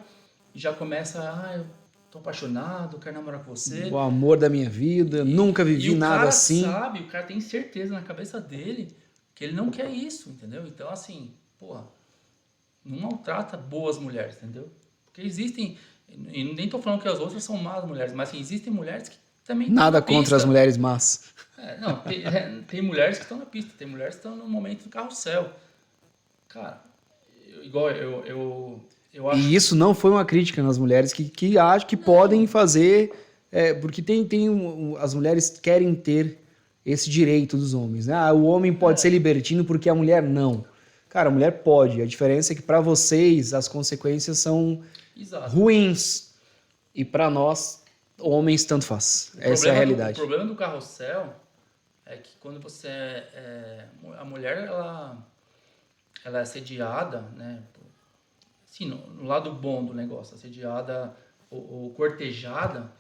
e já começa, eu tô apaixonado, quero namorar com você. O amor da minha vida, nunca vivi nada assim. O cara tem certeza na cabeça dele que ele não quer isso, entendeu? Então, assim, não maltrata boas mulheres, entendeu? Porque existem, e nem tô falando que as outras são más mulheres, mas assim, existem mulheres que também nada contra as mulheres más. Tem mulheres que estão na pista, tem mulheres que estão no momento do carrossel. Cara, eu acho... E isso não foi uma crítica nas mulheres que acham que podem fazer, porque as mulheres querem ter esse direito dos homens, né? O homem pode ser libertino porque a mulher não. Cara, a mulher pode. A diferença é que para vocês as consequências são ruins e para nós homens tanto faz. Essa é a realidade. O problema do carrossel é que quando você a mulher ela é assediada, né? Assim, no lado bom do negócio, assediada ou cortejada,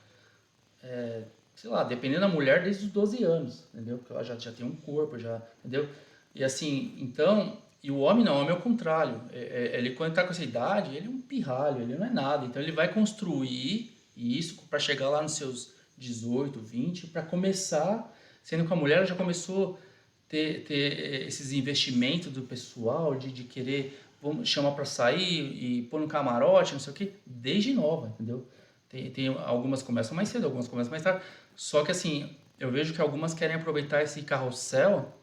sei lá, dependendo da mulher, desde os 12 anos, entendeu? Porque ela já tem um corpo, entendeu? E assim, então, e o homem não, o homem é o contrário. Ele quando tá com essa idade, ele é um pirralho, ele não é nada. Então ele vai construir isso para chegar lá nos seus 18, 20, para começar, sendo que a mulher já começou a ter esses investimentos do pessoal, de querer chamar para sair e pôr no camarote, não sei o quê, desde nova, entendeu? Tem algumas começam mais cedo, algumas começam mais tarde. Só que assim, eu vejo que algumas querem aproveitar esse carrossel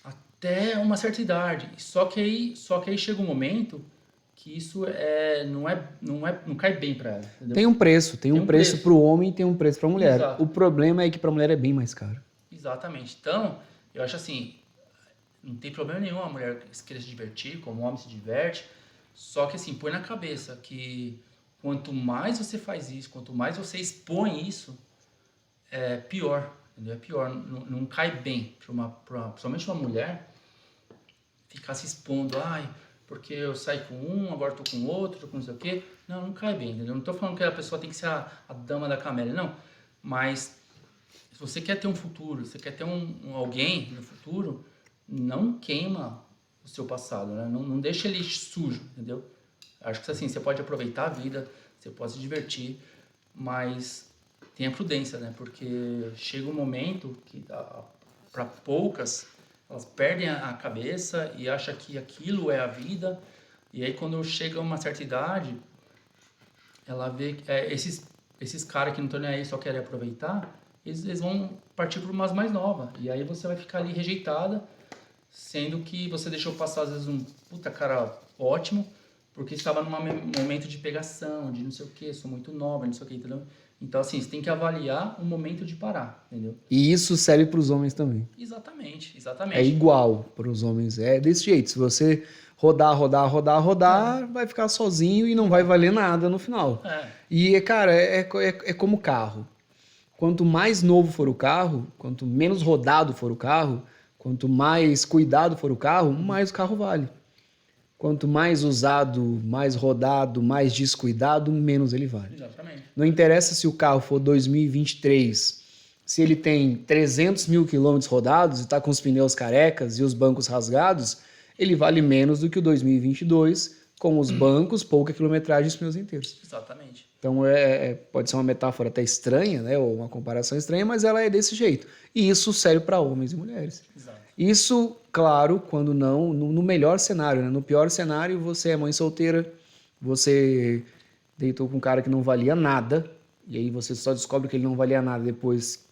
até uma certa idade. Só que aí chega um momento que isso não cai bem para ela. Entendeu? Tem um preço para o homem e tem um preço para a mulher. Exato. O problema é que para a mulher é bem mais caro. Exatamente. Então, eu acho assim, não tem problema nenhum a mulher querer se divertir, como o homem se diverte. Só que assim, põe na cabeça que quanto mais você faz isso, quanto mais você expõe isso, é pior, entendeu? É pior, não cai bem principalmente uma mulher ficar se expondo, porque eu saí com um, agora tô com outro, tô com não sei o quê. Não cai bem, entendeu? Não tô falando que a pessoa tem que ser a dama da camélia, não. Mas se você quer ter um futuro, você quer ter alguém no futuro, não queima o seu passado, né? Não deixa ele sujo, entendeu? Acho que assim, você pode aproveitar a vida, você pode se divertir, mas tenha prudência, né? Porque chega um momento que para poucas elas perdem a cabeça e acham que aquilo é a vida, e aí quando chega uma certa idade, ela vê que esses caras que não estão nem aí, só querem aproveitar, eles vão partir para umas mais novas, e aí você vai ficar ali rejeitada, sendo que você deixou passar às vezes um puta cara ótimo, porque estava num momento de pegação, de não sei o que, sou muito nova, não sei o que, entendeu? Então, assim, você tem que avaliar o momento de parar, entendeu? E isso serve para os homens também. Exatamente, É exatamente. igual para os homens. É desse jeito. Se você rodar, vai ficar sozinho e não vai valer nada no final. E, cara, é como carro. Quanto mais novo for o carro, quanto menos rodado for o carro, quanto mais cuidado for o carro, mais o carro vale. Quanto mais usado, mais rodado, mais descuidado, menos ele vale. Exatamente. Não interessa se o carro for 2023, se ele tem 300 mil quilômetros rodados e está com os pneus carecas e os bancos rasgados, ele vale menos do que o 2022 com os bancos, pouca quilometragem e os pneus inteiros. Exatamente. Então pode ser uma metáfora até estranha, né, ou uma comparação estranha, mas ela é desse jeito. E isso serve para homens e mulheres. Exato. Isso, claro, quando não, no melhor cenário, né? No pior cenário, você é mãe solteira, você deitou com um cara que não valia nada, e aí você só descobre que ele não valia nada depois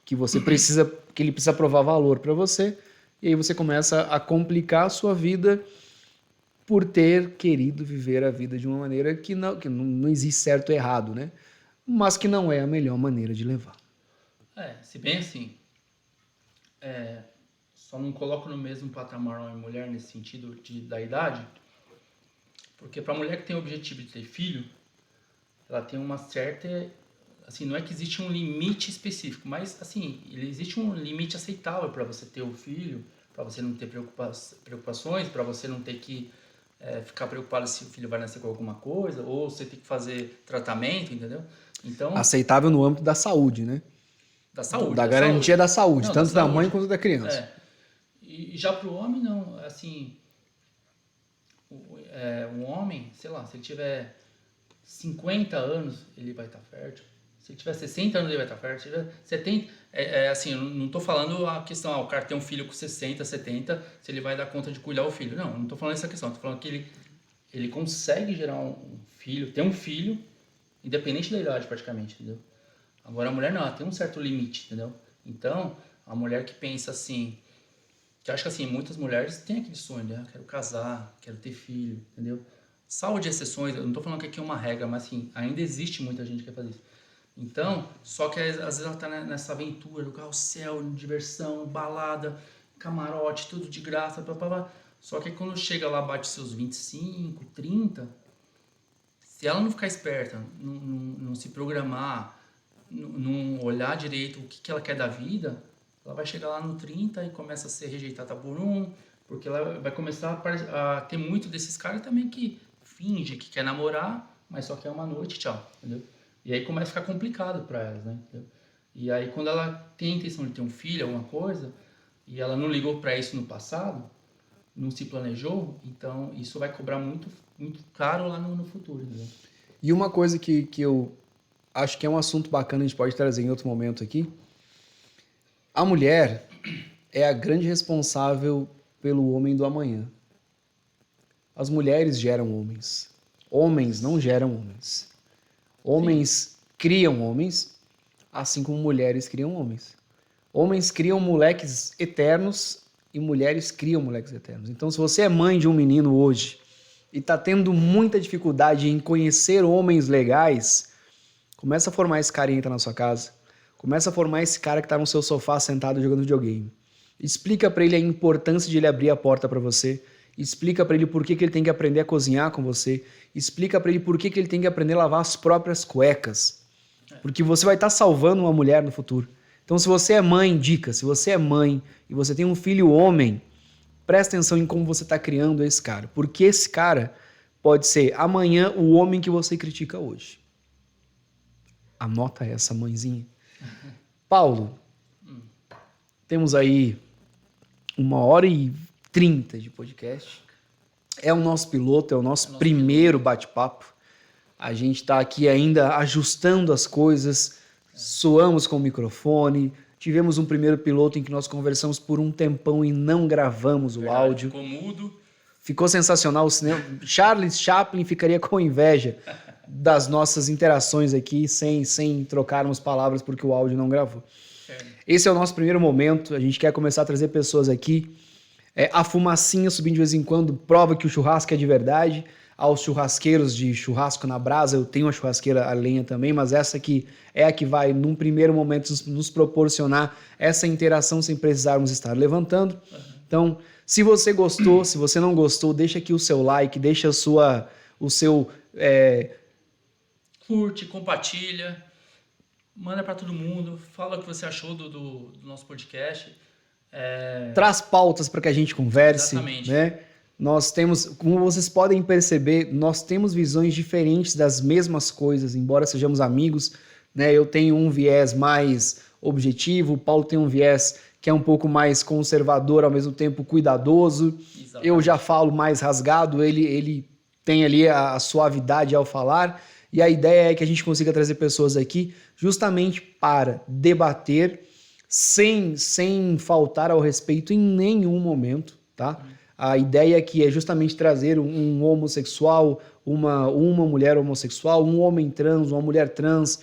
que ele precisa provar valor para você, e aí você começa a complicar a sua vida por ter querido viver a vida de uma maneira que não existe certo ou errado, né? Mas que não é a melhor maneira de levar. Se bem assim, só não coloco no mesmo patamar homem e mulher nesse sentido da idade, porque para a mulher que tem o objetivo de ter filho, ela tem uma certa, assim, não é que existe um limite específico, mas assim, existe um limite aceitável para você ter o filho, para você não ter preocupações, para você não ter que ficar preocupado se o filho vai nascer com alguma coisa, ou você tem que fazer tratamento, entendeu? Então, aceitável no âmbito da saúde, né? Da saúde. Da garantia da saúde, não, tanto da da mãe quanto da criança. E já para o homem, não. Assim, um homem, sei lá, se ele tiver 50 anos, ele vai estar fértil. Se ele tiver 60 anos, ele vai estar fértil. Se ele tiver 70... assim, eu não estou falando a questão, o cara tem um filho com 60, 70, se ele vai dar conta de cuidar o filho. Não estou falando essa questão. Estou falando que ele consegue gerar um filho, ter um filho, independente da idade, praticamente, entendeu? Agora a mulher não, ela tem um certo limite, entendeu? Então, a mulher que pensa assim, que acho que assim, muitas mulheres têm aquele sonho, né? Quero casar, quero ter filho, entendeu? Salvo de exceções, eu não tô falando que aqui é uma regra, mas assim, ainda existe muita gente que quer fazer isso. Então, só que às vezes ela tá nessa aventura, do carrossel, diversão, balada, camarote, tudo de graça, papapá. Só que quando chega lá, bate seus 25, 30, se ela não ficar esperta, não se programar, não olhar direito o que ela quer da vida, ela vai chegar lá no 30 e começa a ser rejeitada por porque ela vai começar a ter muito desses caras também que finge que quer namorar, mas só quer uma noite, tchau, entendeu? E aí começa a ficar complicado para elas, né? Entendeu? E aí quando ela tem a intenção de ter um filho, alguma coisa, e ela não ligou para isso no passado, não se planejou, então isso vai cobrar muito, muito caro lá no futuro, entendeu? E uma coisa que eu acho que é um assunto bacana, a gente pode trazer em outro momento aqui. A mulher é a grande responsável pelo homem do amanhã. As mulheres geram homens. Homens não geram homens. Homens criam homens, assim como mulheres criam homens. Homens criam moleques eternos e mulheres criam moleques eternos. Então, se você é mãe de um menino hoje e está tendo muita dificuldade em conhecer homens legais, começa a formar esse cara e entra na sua casa. Começa a formar esse cara que está no seu sofá sentado jogando videogame. Explica para ele a importância de ele abrir a porta para você. Explica para ele por que ele tem que aprender a cozinhar com você. Explica para ele por que ele tem que aprender a lavar as próprias cuecas. Porque você vai estar salvando uma mulher no futuro. Então, se você é mãe, dica, se você é mãe e você tem um filho homem, presta atenção em como você está criando esse cara. Porque esse cara pode ser amanhã o homem que você critica hoje. Anota essa, mãezinha. Paulo, temos aí 1h30 de podcast. É o nosso piloto, é o nosso primeiro bate-papo. A gente está aqui ainda ajustando as coisas, soamos com o microfone, tivemos um primeiro piloto em que nós conversamos por um tempão e não gravamos o áudio. Ficou mudo. Ficou sensacional o cinema. Charles Chaplin ficaria com inveja das nossas interações aqui sem trocarmos palavras porque o áudio não gravou. Esse é o nosso primeiro momento, a gente quer começar a trazer pessoas aqui. A fumacinha subindo de vez em quando prova que o churrasco é de verdade. aos churrasqueiros de churrasco na brasa, eu tenho a churrasqueira a lenha também, mas essa aqui é a que vai, num primeiro momento, nos proporcionar essa interação sem precisarmos estar levantando. Então, se você gostou, se você não gostou, deixa aqui o seu like, deixa o seu... Curte, compartilha, manda para todo mundo, fala o que você achou do nosso podcast. Traz pautas para que a gente converse. Exatamente. Né? Nós temos, como vocês podem perceber, nós temos visões diferentes das mesmas coisas, embora sejamos amigos. Né? Eu tenho um viés mais objetivo, o Paulo tem um viés que é um pouco mais conservador, ao mesmo tempo cuidadoso. Exatamente. Eu já falo mais rasgado, ele tem ali a suavidade ao falar. E a ideia é que a gente consiga trazer pessoas aqui justamente para debater sem faltar ao respeito em nenhum momento, tá? A ideia aqui é justamente trazer um homossexual, uma mulher homossexual, um homem trans, uma mulher trans,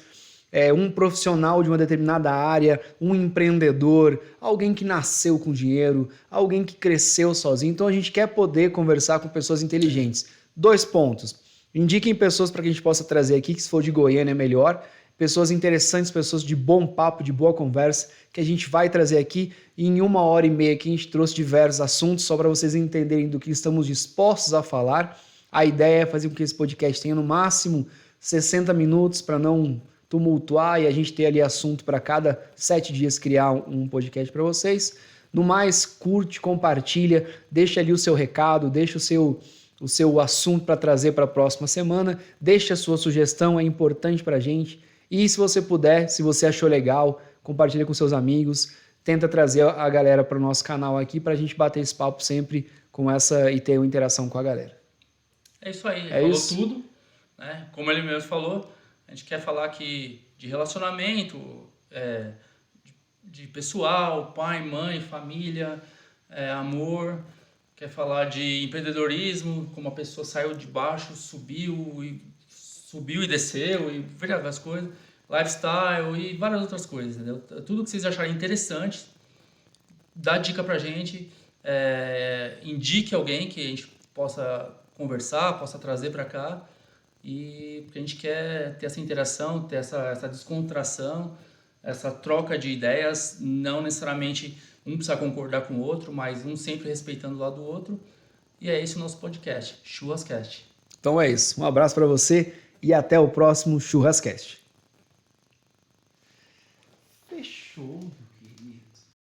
um profissional de uma determinada área, um empreendedor, alguém que nasceu com dinheiro, alguém que cresceu sozinho. Então a gente quer poder conversar com pessoas inteligentes. 2 pontos. Indiquem pessoas para que a gente possa trazer aqui, que se for de Goiânia é melhor. Pessoas interessantes, pessoas de bom papo, de boa conversa, que a gente vai trazer aqui. E em 1h30 aqui a gente trouxe diversos assuntos, só para vocês entenderem do que estamos dispostos a falar. A ideia é fazer com que esse podcast tenha no máximo 60 minutos para não tumultuar e a gente ter ali assunto para cada 7 dias criar um podcast para vocês. No mais, curte, compartilha, deixa ali o seu recado, deixa o seu assunto para trazer para a próxima semana, deixa a sua sugestão, é importante para a gente. E se você puder, se você achou legal, compartilha com seus amigos, tenta trazer a galera para o nosso canal aqui para a gente bater esse papo sempre com essa e ter uma interação com a galera. É isso aí, falou tudo, né? Como ele mesmo falou, a gente quer falar aqui de relacionamento, de pessoal, pai, mãe, família, amor. Quer falar de empreendedorismo, como a pessoa saiu de baixo, subiu e desceu, e várias coisas, lifestyle e várias outras coisas, entendeu? Tudo que vocês acharem interessante, dá dica pra gente, indique alguém que a gente possa conversar, possa trazer para cá, e porque a gente quer ter essa interação, ter essa descontração, essa troca de ideias, não necessariamente um precisa concordar com o outro, mas um sempre respeitando o lado do outro. E é esse o nosso podcast, Churrascast. Então é isso. Um abraço para você e até o próximo Churrascast. Fechou.